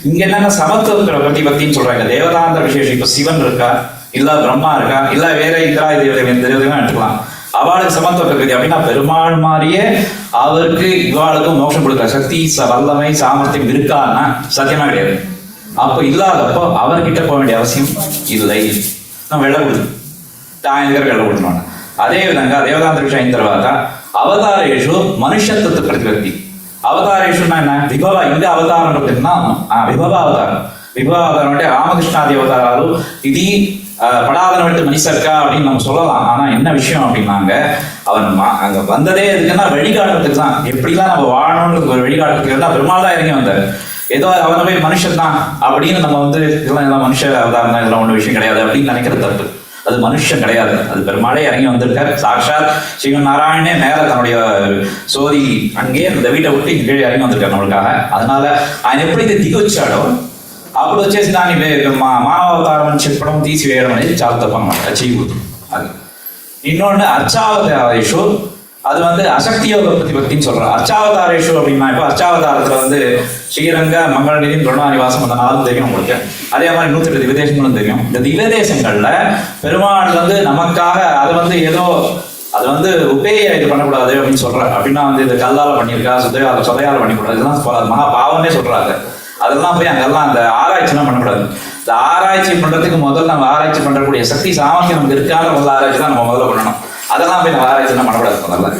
இங்க என்னன்னா சமத்துவ பிரதிபத்தின்னு சொல்றாங்க. தேவதாந்த விசேஷம். இப்போ சிவன் இருக்கா, இல்ல பிரம்மா இருக்கா, இல்ல வேற இந்திரா தேவதைதான் எடுத்துக்கலாம். அவளுக்கு சமத்துவ பிரகிருதி அப்படின்னா பெருமாள் மாதிரியே அவருக்கு இவாளுக்கும் மோட்சம் கொடுக்குற சக்தி வல்லமை சாமர்த்தியம் இருக்கான்னா சத்தியமா கிடையாது. அப்போ இல்லாதப்போ அவர்கிட்ட போக வேண்டிய அவசியம் இல்லை. நம்ம వెళ్ళ கொடுத்து ఆయన దగ్గర వెళ్ళగొట్టున్నాను. అదేవిధంగా దేవదాంత విషయం అయిన తర్వాత అవతారేషు మనుష్యత్వ ప్రతిపత్తి. అవతారేషున్నా என்ன, విభవ. ఇంక అవతారం విభవ అవతారం. విభవ అవతారం అంటే రామకృష్ణాది అవతారాలు. ఇది படாதன விட்டு மனுஷர்க்கா அப்படின்னு நம்ம சொல்லலாம். ஆனால் என்ன விஷயம் அப்படின்னாங்க, அவன் அங்கே வந்ததே எதுக்குன்னா வழிகாட்டுறதுக்கு தான். எப்படிலாம் நம்ம வாழணுன்றது ஒரு வழிகாட்டுறதுக்கு தான் பெருமாள் தான் இறங்கி வந்தார். ஏதோ அவனை போய் மனுஷன் தான் அப்படின்னு நம்ம வந்து இதெல்லாம் மனுஷ அவதாரம் தான், இதெல்லாம் ஒன்றும் விஷயம் கிடையாது அப்படின்னு நினைக்கிற தப்பு. அது மனுஷன் கிடையாது, அது பெருமாளே இறங்கி வந்திருக்காரு. சாட்சாத் ஸ்ரீமன் நாராயணனே மேல தன்னுடைய சோதி அங்கேயே அந்த வீட்டை விட்டு இங்கே கீழே இறங்கி வந்திருக்காரு நம்மளுக்காக. அதனால ఆయన ఎప్పుడైతే దిగి వచ్చాడో అప్పుడు వచ్చేసి దాన్ని మానవావతారం చెప్పడం తీసివేయడం అనేది చాలా తప్పు అనమాట, చేయకూడదు. అది இன்னொன்று அர்ச்சாவதாரேஷு, அது வந்து அசக்தி யோக பிரதிபக்தின்னு சொல்றோம். அர்ச்சாவதாரேஷு அப்படின்னா இப்போ அர்ச்சாவதாரத்துல வந்து ஸ்ரீரங்க மங்களநிதி கருணாநிவாசம் அந்த நாளும் தெரியும் உங்களுக்கு. அதே மாதிரி 108 திவ்யதேசங்களும் தெரியும். இந்த திவ்யதேசங்கள்ல பெருமாள் வந்து நமக்காக அதை வந்து ஏதோ அது வந்து உபேய இது பண்ணக்கூடாது அப்படின்னு சொல்றாரு. அப்படின்னா வந்து இது கல்லால பண்ணியிருக்கா, சொதையால பண்ணிக்கூடாது, இதெல்லாம் மகா பாவம்னே சொல்றாங்க. அதெல்லாம் போய் அங்கெல்லாம் அந்த ஆராய்ச்சிலாம் பண்ணக்கூடாது. இந்த ஆராய்ச்சி பண்றதுக்கு முதல்ல நம்ம ஆராய்ச்சி பண்றக்கூடிய சக்தி சாமர்த்தியம் நமக்கு இருக்காத முதல்ல ஆராய்ச்சி தான் நம்ம முதல்ல பண்ணணும். அதெல்லாம் போய் நம்ம ஆராய்ச்சிலாம் பண்ணக்கூடாது முதல்ல.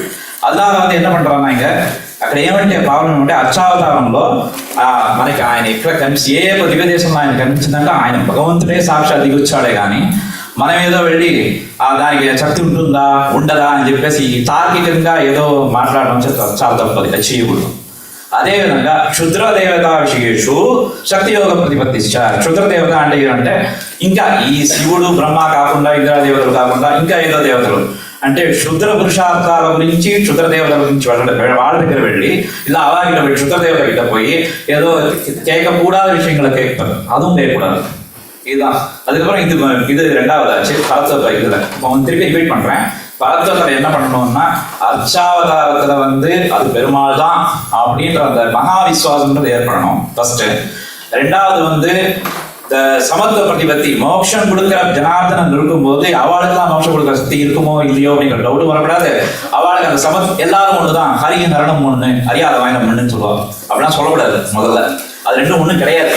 அதனால வந்து என்ன பண்றாங்கன்னா இங்க అక్కడ ఏమంటే ప్రాబ్లం అంటే అర్చావతారంలో మనకి ఆయన ఎక్కడ కనిపించి ఏ దివ్యదేశంలో ఆయన కనిపించిందంటే ఆయన భగవంతుడే సాక్షాత్ దిగొచ్చాడే కానీ మనం ఏదో వెళ్ళి దానికి శక్తి ఉంటుందా ఉండదా అని చెప్పేసి తార్కికంగా ఏదో మాట్లాడడం చాలా తప్పది, అది చేయకూడదు. అదేవిధంగా క్షుద్ర దేవత విషయేషు శక్తి యోగ ప్రతిపత్తి. క్షుద్ర దేవత అంటే ఏమంటే ఇంకా ఈ శివుడు బ్రహ్మ కాకుండా ఇంద్ర దేవతలు కాకుండా ఇంకా ఏదో దేవతలు అంటే క్షుద్ర పురుషార్థాల గురించి క్షుద్ర దేవతల గురించి వాళ్ళ దగ్గర వెళ్ళి ఇలా அவாகிட்ட போய் క్షుద్ర தேவதை கிட்ட போய் ஏதோ கேட்கக்கூடாத விஷயங்களை கேட்பாரு, அதுவும் கேட்கக்கூடாது. இதுதான். அதுக்கப்புறம் இது ரெண்டாவதாச்சு பரத்வ. இதுல திருப்பி ரிப்பீட் பண்றேன். பரத்வத்தில் என்ன பண்ணணும்னா அர்ச்சாவதாரத்துல வந்து அது பெருமாள் தான் அப்படின்ற அந்த மகா விசுவாசம்ன்றது ஏற்படணும் ஃபர்ஸ்ட். ரெண்டாவது வந்து இந்த சமத்துவ பிரதிபத்தி, மோட்சம் கொடுக்கிற ஜனார்தனன் இருக்கும்போது அவளுக்குலாம் மோட்சம் கொடுக்கிற சக்தி இருக்குமோ இல்லையோ அப்படிங்கிற டவுட் வரக்கூடாது. அவளுக்கு அந்த எல்லாரும் ஒண்ணுதான், ஹரியும் நரணம் ஒண்ணு, அறியாத வாய்ந்த ஒண்ணுன்னு சொல்லுவாங்க. அப்படிலாம் சொல்லக்கூடாது முதல்ல. அது ரெண்டும் ஒண்ணும் கிடையாது,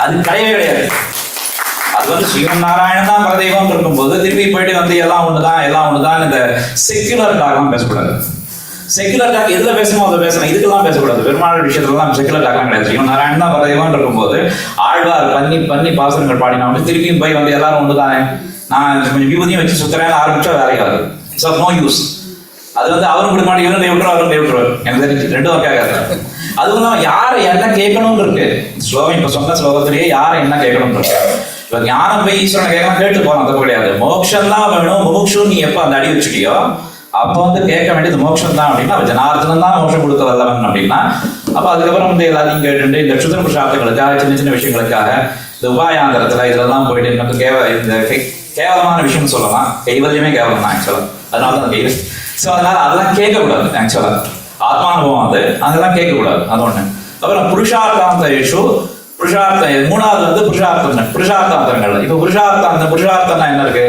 அது கிடையவே கிடையாது. அது வந்து ஸ்ரீமன் நாராயணன் தான் பரதெய்வம் இருக்கும்போது திருப்பி போயிட்டு வந்து எல்லாம் ஒண்ணுதான் இந்த செக்யுலர் டாக்லாம் பேசக்கூடாது. செக்குலர் டாக் எதுல பேசணுமோ அதை பேசணும், இதுக்கெல்லாம் பேசக்கூடாது. பெருமாள் விஷயத்துலாம் செக்குலர் டாக்லாம் கிடையாது. ஸ்ரீமன் நாராயணன் தான் பரதெய்வம் இருக்கும்போது ஆழ்வார் பண்ணி பாசனங்கள் பாடினா வந்து திருப்பியும் போய் வந்து எல்லாரும் ஒண்ணுதானே, நான் கொஞ்சம் விபூதியும் வச்சு சுத்துறேன்னு ஆரம்பிச்சா வேலைக்காது. It's of no use. அது வந்து அவரும் கொடுக்க மாட்டேன், இவரும் விட்டுருவார். எனக்கு தெரிஞ்சு ரெண்டும் ஒர்க்காகாது. அதுவும் இல்லாமல் யாரை என்ன கேட்கணும்னு இருக்கு. ஸ்லோகம் இப்போ சொன்ன ஸ்லோகத்திலேயே யாரை என்ன கேட்கணும்னு இருக்கு. இப்போ ஞானம் போய் ஈஸ்வரனை கேட்கலாம், கேட்டு போகலாம், தப்பு கிடையாது. மோட்சம் தான் வேணும். முமுட்சு நீ எப்போ அந்த அடி வச்சுட்டியோ அப்போ வந்து கேட்க வேண்டியது மோட்சம் தான் அப்படின்னா, ஜனார்தனன் தான் மோட்சம் கொடுக்க வல்லவன் அப்படின்னா, அப்போ அதுக்கப்புறம் வந்து எல்லாத்தையும் கேட்டு இந்த க்ஷுத்ர புருஷார்த்தங்களுக்காக சின்ன விஷயங்களுக்காக இந்த உபாயாந்திரத்துல இதெல்லாம் போயிட்டு நமக்கு இந்த கேவலமான விஷயம்னு சொல்லலாம். கைவல்யமே கேவலம் தான் ஆக்சுவலா. அதனால தான் அது. ஸோ அதனால அதெல்லாம் கேட்கக்கூடாது ஆக்சுவலா. ஆத்மானுபவம் அது, அதெல்லாம் கேட்கக்கூடாது. அது ஒண்ணு. அப்புறம் புருஷார்த்தாந்த இஷ்யூ, மூணாவது வந்து புருஷார்த்தாந்தரங்கள். இப்போ புருஷார்த்தம்னா என்ன இருக்கு?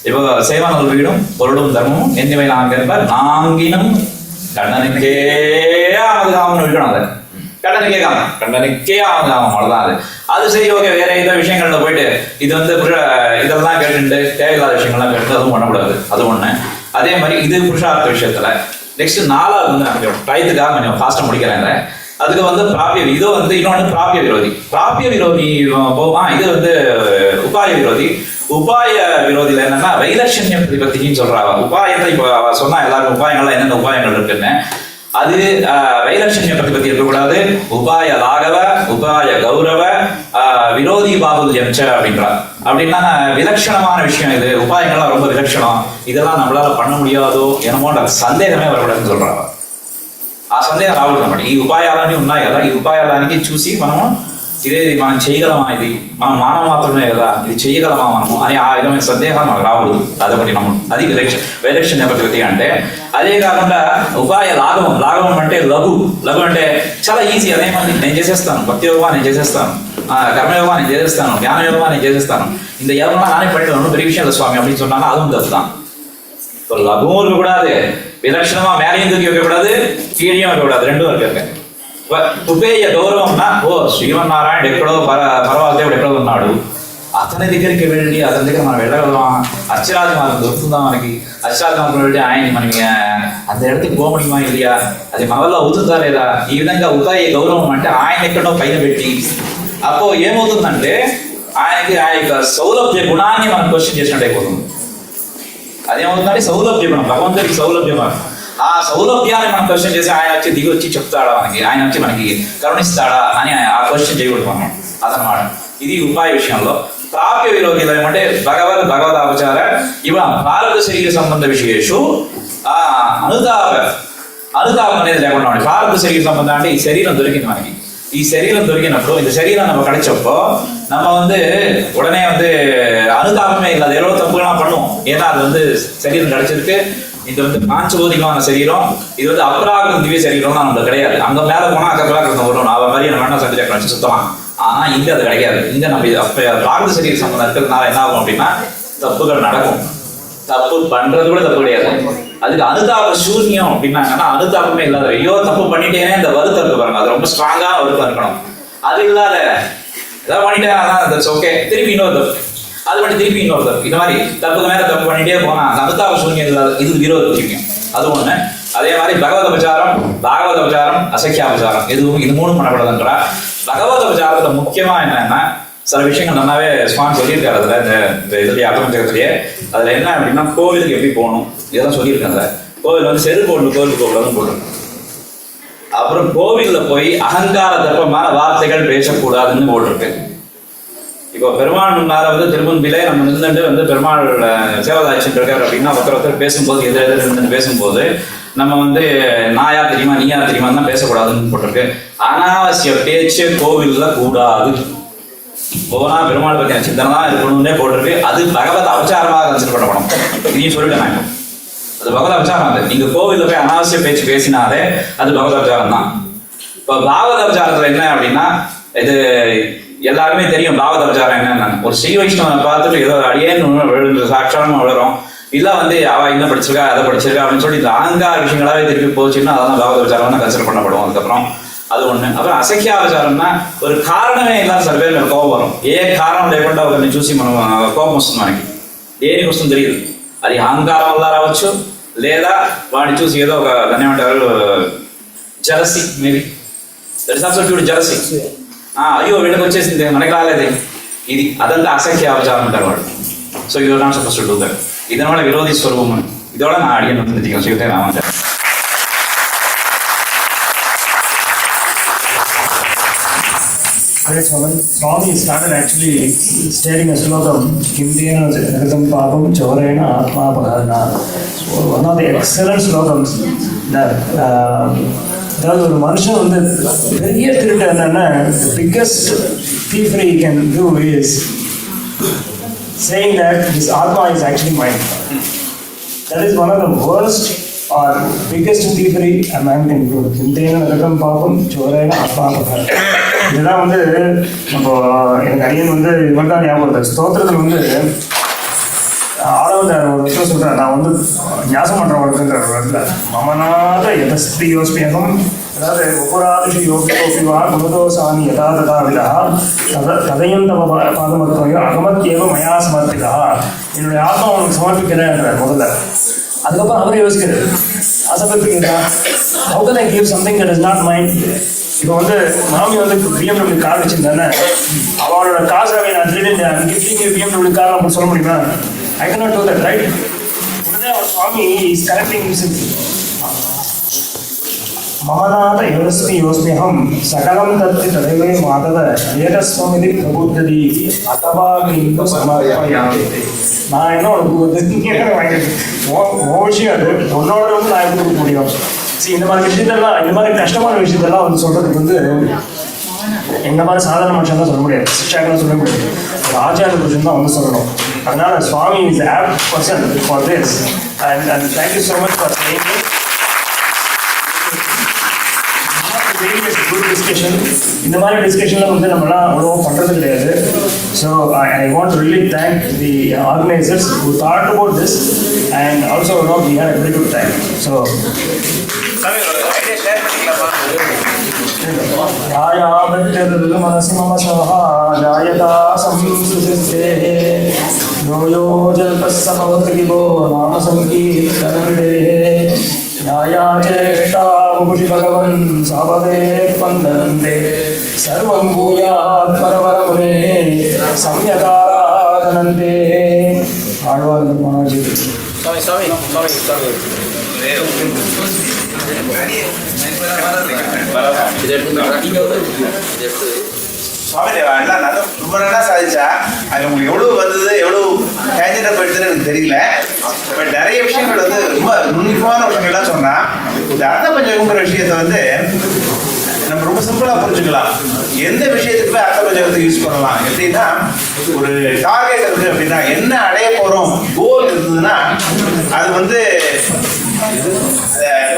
இப்போ சேவனல் வீடும் பொருளும் தர்மமும் என்னிவை நாங்கினும் கண்ணனுக்கே ஆமதுகாமன் இருக்கணும். அதை கண்ணனுக்கே ஆமதுகாமம், அவ்வளவுதான். அது சரி, ஓகே. வேற ஏதோ விஷயங்கள்ல போயிட்டு இது வந்து இதெல்லாம் கேட்டுட்டு தேவையில்லாத விஷயங்கள்லாம் கேட்டு அதுவும் பண்ணக்கூடாது. அது ஒண்ணு. அதே மாதிரி இது புருஷார்த்த விஷயத்துல. நெக்ஸ்ட் 4வது வந்து நான் டயத்துக்காக கொஞ்சம் ஃபாஸ்டா முடிக்கிறேன். அதுக்கு வந்து இது வந்து இன்னொன்று பிராபிய விரோதி இது வந்து உபாய விரோதி. உபாய விரோதியில என்னன்னா வைலட்சண்ய பிரதிபத்தின்னு சொல்றாங்க. உபாயத்தை இப்போ சொன்னா எல்லாருக்கும் உபாயங்கள்லாம் என்னென்ன உபாயங்கள் இருக்குன்னு, அது வைலட்சண்ய பிரதிபத்தி இருக்கக்கூடாது. உபாய லாகவ, உபாய கௌரவ, விரோதி பாபுல்யம் அப்படின்றார். அப்படின்னா விலட்சணமான விஷயம் இது, உபாயங்கள்லாம் ரொம்ப விலட்சணம், இதெல்லாம் நம்மளால பண்ண முடியாதோ என்னமோன்ற சந்தேகமே வரக்கூடாதுன்னு சொல்றாங்க. ఆ సందేహం రావడం అన్నమాట. ఈ ఉపాయాలన్నీ ఉన్నాయి కదా, ఈ ఉపాయాలన్నీ చూసి మనము ఇదేది మనం చేయగలమా, ఇది మనం మానవ మాత్రమే కదా, ఇది చేయగలమా మనము అని ఆ విధమైన సందేహం మనకు రాకూడదు. అదొకటి నమ్మడం. అది వైలక్షణ్య ప్రతిపత్తి అంటే. అదే కాకుండా ఉపాయ లాఘవం అంటే లఘు అంటే చాలా ఈజీ. అదేమంది నేను చేసేస్తాను, భక్తి యోగమా నేను చేసేస్తాను, கர்மயோகமா நீ చేసేస్తాను, ஞான யோகமா நீ చేసేస్తాను, இந்த யோகம்லாம் நானே பண்ணிட்டு ஒன்றும் பெரிய விஷயம் இல்லை சுவாமி அப்படின்னு சொன்னாலும் அதுவும் தப்பு தான். இப்போ லகுவும் இருக்கக்கூடாது, விலட்சணமா மேலையும் தூக்கி வைக்கக்கூடாது, கீழையும் வைக்கக்கூடாது, ரெண்டும் இருக்காங்க. ఉపేయ గౌరవంనా శ్రీమన్ నారాయణ ఎక్కడో పరవాదేవుడు ఎక్కడో ఉన్నాడు, అతని దగ్గరికి వెళ్ళి అతని దగ్గర మనం వెళ్ళగలమా? అర్చరాజ మార్గం దొరుకుతుందా మనకి? అర్చరాజ మార్గం వెళ్ళి ఆయన మనకి అంత ఎడతకి పోக முடியுமா இல்லையா? అది మన వల్ల అవుతుందా లేదా? ఈ విధంగా ఉపేయ గౌరవం అంటే ఆయన ఎక్కడో పైన పెట్టి, అప్పుడు ఏమవుతుందంటే ఆయనకి ఆ యొక్క సౌలభ్య గుణాన్ని మనం క్వశ్చన్ చేసినట్టు అయిపోతుంది. అదేమవుతుందంటే సౌలభ్య గుణం, భగవంతుడికి సౌలభ్య గుణం. ఆ సౌలభ్యాన్ని మనం క్వశ్చన్ చేసి ఆయన వచ్చి దిగి వచ్చి చెప్తాడా మనకి, ఆయన వచ్చి మనకి కరుణిస్తాడా అని ఆ క్వశ్చన్ చేయకూడదు మనం అదనమాట. ఇది ఉపాయ విషయంలో. ప్రాప్య విరోధులు ఏమంటే భగవదాపచార ఇవ భారత శరీర సంబంధ విషయేషు అనుతాపం అనేది లేకుండా ఉండే. భారత శరీర సంబంధం అంటే ఈ శరీరం దొరికింది మనకి. ఈ శరీரம் దొరికినప్పుడు இந்த శరీரம் நம்ம கிடைச்சப்போ நம்ம உடனே அனுதாபமே இல்லாத எவ்வளோ தப்புலாம் பண்ணுவோம். ஏன்னா அது சரீரம் கிடைச்சிருக்கு. இது பாஞ்சபோதிகமான சரீரம். இது அப்ராகிருத திவ்ய சரீரம்லாம் நம்மளுக்கு கிடையாது. அங்க மேல போனா அக்கப்ராகிருதம் வரும். அவன் மாதிரி நம்ம வேணா சந்திரக்கணும் வச்சு சுத்தலாம். ஆனா இங்க அது கிடையாது. இங்க நம்ம பிராகிருத சரீர சம்பந்தம் இருக்கிறதுனால என்ன ஆகும் அப்படின்னா தப்புகள் நடக்கும். தப்பு பண்றது கூட தப்பு கிடையாது. அதுக்கு அனுதாப சூன்யம் அப்படின்னாங்கன்னா அனுதாபமே இல்லாத ஐயோ தப்பு பண்ணிட்டேனே இந்த வருத்தம் இருக்கு பாருங்க, அது ரொம்ப ஸ்ட்ராங்கா வருத்தம் இருக்கணும். அது இல்லாத ஏதாவது பண்ணிட்டேன் அதான் ஓகே திருப்பி இன்னொரு தப்பு, அது பண்ணி திருப்பி இன்னொரு தப்பு, இந்த மாதிரி தப்புக்கு மேல தப்பு பண்ணிட்டே போனா அந்த அனுதாப சூன்யம் இல்லாத இது விரோதம். அது ஒண்ணு. அதே மாதிரி பாகவதோபச்சாரம் அசக்கியாபச்சாரம் இது மூணு பண்ணக்கூடாதுன்றா. பகவதோபச்சாரத்துல முக்கியமா என்னன்னா சில விஷயங்கள் நல்லாவே சுவாமி சொல்லியிருக்காரு. அதுல இந்த இதுலயே அகமஞ்சகத்திலேயே அதுல என்ன அப்படின்னா கோவிலுக்கு எப்படி போகணும் இதெல்லாம் சொல்லியிருக்காங்க. கோவில் செருப்பு ஒன்று கோவிலுக்கு போகக்கூடாதுன்னு போட்டிருக்காங்க. அப்புறம் கோவில்ல போய் அகங்கார தர்ப்பமான வார்த்தைகள் பேசக்கூடாதுன்னு போட்டிருக்கு. இப்போ பெருமாள் முன்னால திருப்பந்திலே நம்ம நின்றுட்டு பெருமாள் சேவதாட்சி இருக்காரு அப்படின்னா ஒருத்தர் பேசும்போது எதிரெதிர் நின்று பேசும்போது நம்ம நான் யார் தெரியுமா நீ யார் தெரியுமா தான் பேசக்கூடாதுன்னு போட்டிருக்கு. அனாவசிய பேச்சு கோவில்ல கூடாது. போனா பெருமாள் பத்தின சிந்தனை தான் இருக்கணும்னே போட்டிருக்கு. அது பகவத் அவசாரமாக கன்சிடர் பண்ணப்படும். இதையும் சொல்லிட்டேன் நான். அது பகவத் அவசாரம். அது நீங்க கோவில்ல போய் அனாவசிய பேச்சு பேசினாலே அது பகவத் அவசாரம் தான். இப்போ பாகவத அவசாரத்துல என்ன அப்படின்னா இது எல்லாருமே தெரியும். பாகவத அவசாரம் என்னன்னா ஒரு ஸ்ரீ வைஷ்ணவனை பார்த்துட்டு ஏதோ அடியேன்னு சாட்சாரம் வளரும். இல்ல அவ என்ன படிச்சிருக்கா அதை படிச்சிருக்கா அப்படின்னு சொல்லி இந்த அகங்கார விஷயங்களாவே திருப்பி போச்சுன்னா அதான் பாகவத அவசாரம் தான் கன்சிடர் பண்ணப்படும். அதுக்கப்புறம் அது ஒண்ணு. அப்புறம் அசக்கியாபச்சாரம்னா ஒரு காரணமே இல்லாத சில பேர் மேல கோபம் வரும். ఏ కారణం లేకుండా ఒకరిని చూసి మనం కోపం వస్తుంది మనకి. దేనికి వస్తుంది తెలియదు. అది అహంకారం వల్ల రావచ్చు, లేదా వాడిని చూసి ఏదో ఒక దాన్ని ఏమంటారు jealousy, maybe that is also due to jealousy. అయ్యో వీళ్ళకి వచ్చేసింది మనకి రాలేదే, ఇది అదంతా అసఖ్యాపచారం అంటారు వాడు. So you're not suppose to do that. இதனால விரோதி ஸ்வரூபம் இதோட நான் அடியன் தெரிஞ்சுக்கணும். சிவத்தை Raman Swami started actually stating a slogam, Kindena Nagatam Papam Chavarena Atma Paharana. One of the excellent slogans that அதாவது ஒரு மனுஷன் பெரிய திருட்டு என்னன்னா the biggest thievery he can do is saying that this Atma is actually mine. That is one of the worst or biggest thievery a man can do. Kindena Nagatam Papam Chavarena Atma Paharana. இதுதான் நம்ம எனக்கு அடியன் இவன் தான் ஞாபகம் வருது. ஸ்தோத்திரத்தில் ஆறாவது ஒரு விஷயம் சொல்கிறேன். நான் ஞாசம் பண்ணுற வழக்குங்கிற இடத்துல மமநாத எதஸ்திரி யோஸ்மியகம், அதாவது ஒவ்வொரு யோகிவா குணதோசாமி யதா ததா விதா கதையும் தம பாதமத்துவம் அகமத்யேவ மயா சமர்ப்பிதா. என்னுடைய ஆத்மா அவனுக்கு சமர்ப்பிக்கிறேன் முதல்ல. அதுக்கப்புறம் அவரே யோசிக்கிறது அசமர்ப்பிக்கிறா. How can I give something that is not mine? இப்போ மாமி BMW கார் வச்சிருந்தானே, அவளோட காசை நான் திருடி கிஃப்டிங் BMW கார் அப்படின்னு சொல்ல முடியுமா? I cannot do that, right? உடனே அவர் சுவாமி is correcting himself. மமநாத யோஸ்மி யோஸ்மியகம் சகலம் தத்து தடைவே மாதவ ஏகஸ்வமிதி பிரபுத்ததி அத்தபாகிந்து சமர்ப்பயாமி. நான் என்ன உனக்கு வாங்கிட்டு விஷயம் அது உன்னோட நான் எப்படி கொடுக்க முடியும்? இந்த மாதிரி விஷயத்தெல்லாம், இந்த மாதிரி கஷ்டமான விஷயத்தெல்லாம் சொல்றதுக்கு என்ன மாதிரி சாதாரண மனுஷன் தான் சொல்ல முடியாது, சிக்ஷாக்கெல்லாம் சொல்ல முடியாது. ஒரு ஆச்சாரிய புருஷன் தான் சொல்லணும். அதனால Swami is apt person for this. And thank you so much for saying it. Good discussion. இந்த மாதிரி டிஸ்கஷன்லாம் நம்மளாம் அவ்வளோ பண்ணுறது கிடையாது. So I want to really thank the organisers who thought about this and also we had a very good time. So मनसि मम सह जायता संस्कृते यो जल्पस्समवत्रिभो नाम संकीर्तनविदे न्याया चेष्टा मुकुशि भगवन् सावदे स्पन्दन्ते सर्वं भूयात् परवरमुने Samyakaranante. Alvaramaji. Swami. சுவாமி தேவா எல்லாம் நல்லா ரொம்ப நல்லா சாதிச்சா அது உங்களுக்கு எவ்வளோ வந்தது எவ்வளோ டேஞ்சண்டாக போயிடுதுன்னு எனக்கு தெரியல. பட் நிறைய விஷயங்கள் வந்து ரொம்ப நுண்ணியமான விஷயங்கள்லாம் சொன்னா இந்த அர்த்த பஞ்சகங்கிற விஷயத்தை வந்து நம்ம ரொம்ப சிம்பிளாக புரிஞ்சுக்கலாம். எந்த விஷயத்துக்குமே அர்த்த பஞ்சகத்தை யூஸ் பண்ணலாம். எப்படின்னா ஒரு டார்கெட் இருக்குது அப்படின்னா என்ன அடைய போகிறோம் கோல் இருந்ததுன்னா அது வந்து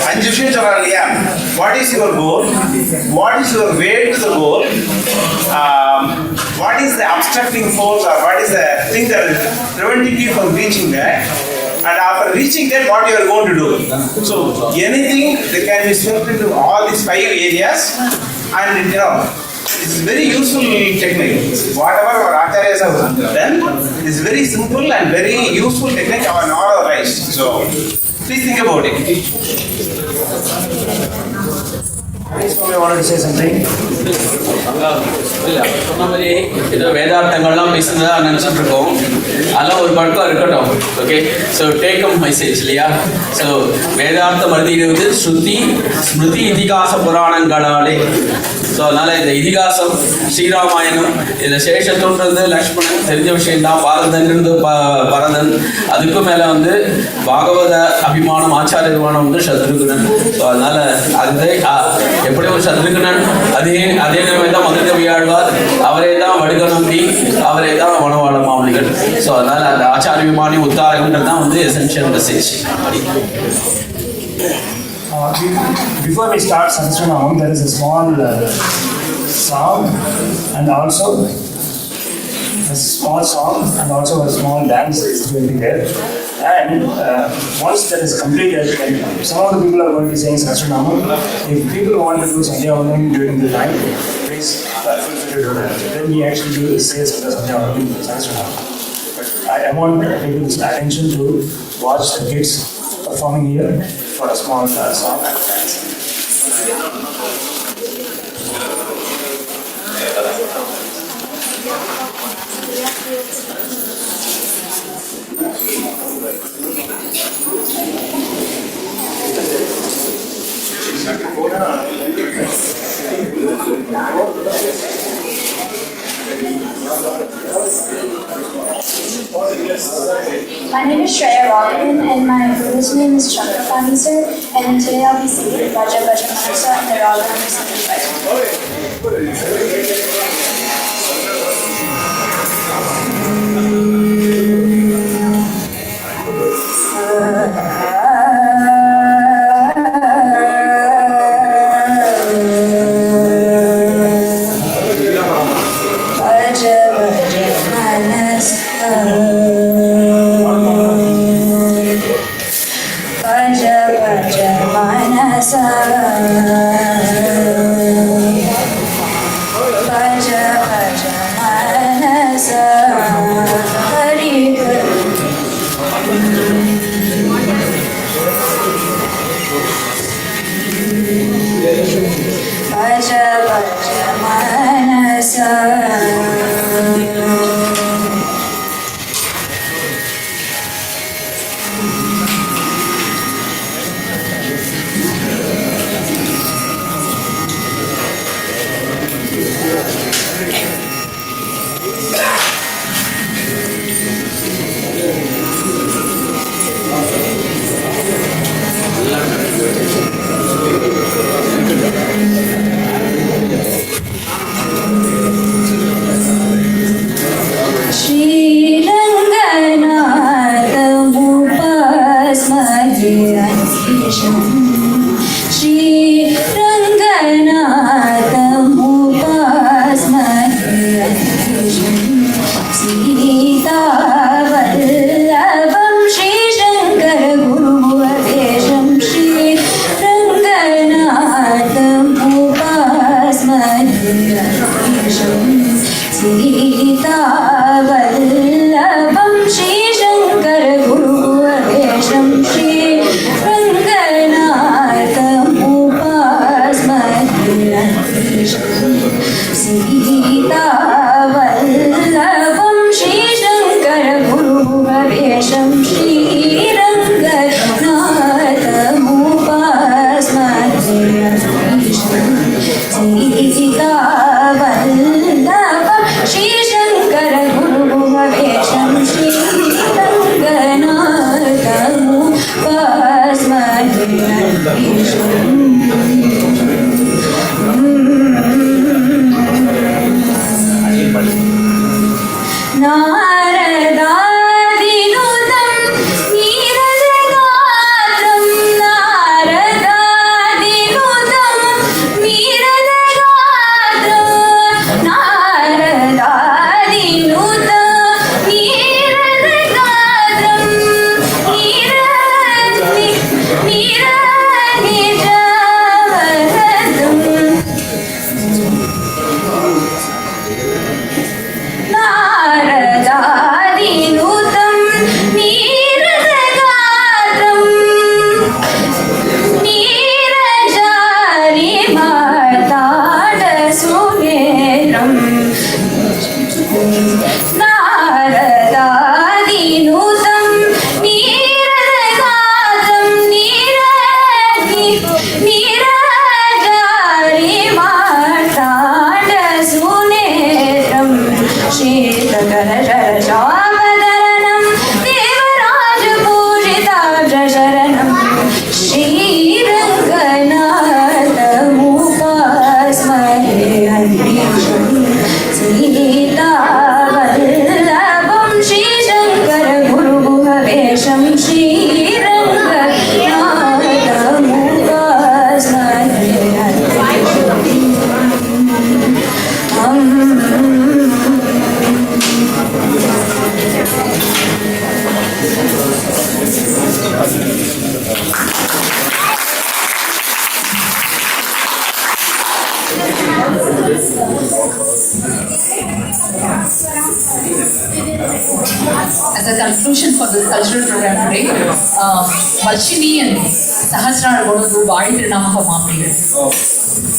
5 விஷயம் சொல்றாங்க இல்லையா. What is your goal, what is your way to the goal, what is the obstructing force or what is the thing that is preventing you from reaching that, and after reaching that what you are going to do. So anything that can be swept into all these 5 areas, and you know it's very useful technique. Whatever our acharyas have done is very simple and very useful technique on all our lives. So please think about it. Please, Swami, wanted to say something. இல்லை சொன்ன மாதிரி ஏதோ வேதார்த்தங்கள்லாம் பேசுனதா நினச்சிட்டு இருக்கோம். அதெல்லாம் ஒரு பழக்கம் இருக்கட்டும். Okay, so take up message இல்லையா. ஸோ வேதார்த்தம் எழுதிடுவது ஸ்ருதி ஸ்மிருதி இதிகாச புராணங்களாலே. ஸோ அதனால் இந்த இதிகாசம் ஸ்ரீராமாயணம் இதில் சேஷத்தோன்றது லக்ஷ்மணன் தெரிஞ்ச விஷயம்தான். பாரதன்றது பரதன். அதுக்கும் மேலே வந்து பாகவத அபிமானம் ஆச்சாரியமானம் வந்து சத்ருகுணன். ஸோ அதனால் அது எப்படி ஒரு சத்ருகுணன் அதே நேரமே தான் மதுரகவி ஆழ்வார், அவரே தான் வடுக நம்பி, அவரே தான் வனவாள மாமனிகள். ஸோ அதனால் அந்த ஆச்சாரியமானி உத்தாரகன்றது தான் வந்து essential message. Before we start Sahasranamam, there is a small song and also a small dance is going to be there. And once that is completed, some of the people are going to be saying Sahasranamam. If people want to do Sandhyavanam during the time, please feel free to do that. Then we actually do the sales of the Sandhyavanam Sahasranamam. But I want people's attention to watch the kids performing here for a small song and dance. My name is Shreya Robin and my Guru's name is Thirukkandaen sir, and today I'll be singing Baja Baja Manasa and the Ragam singing by Sita Vallabham As a conclusion for this cultural program today, Valshini and Sahasra are going to do Vadi Tirunamaha Maamri.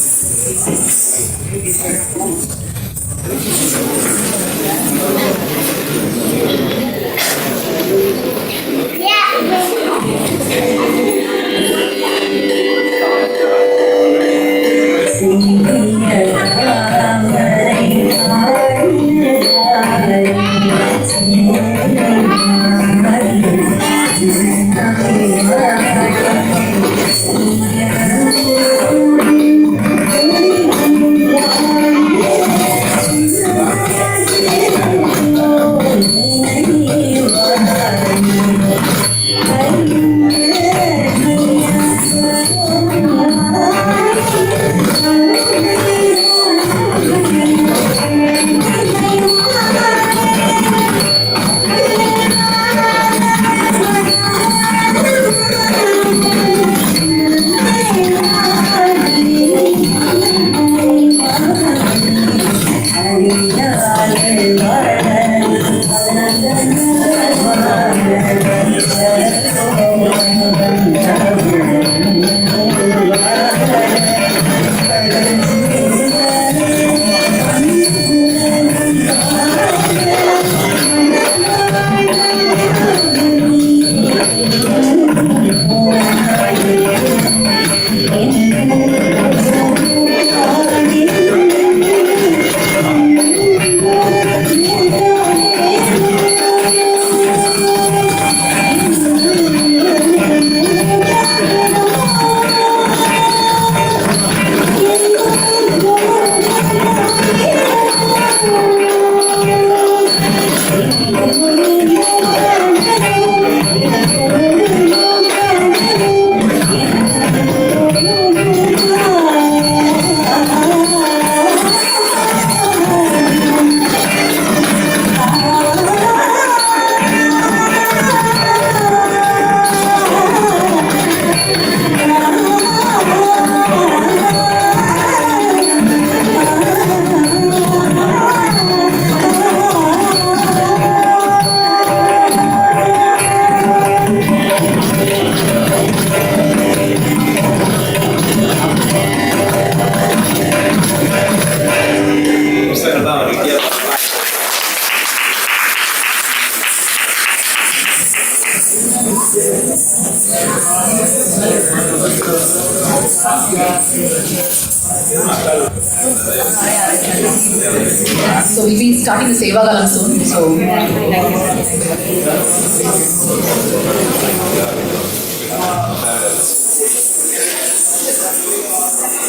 So we'll be starting the Seva Galam soon. So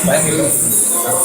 Thank you.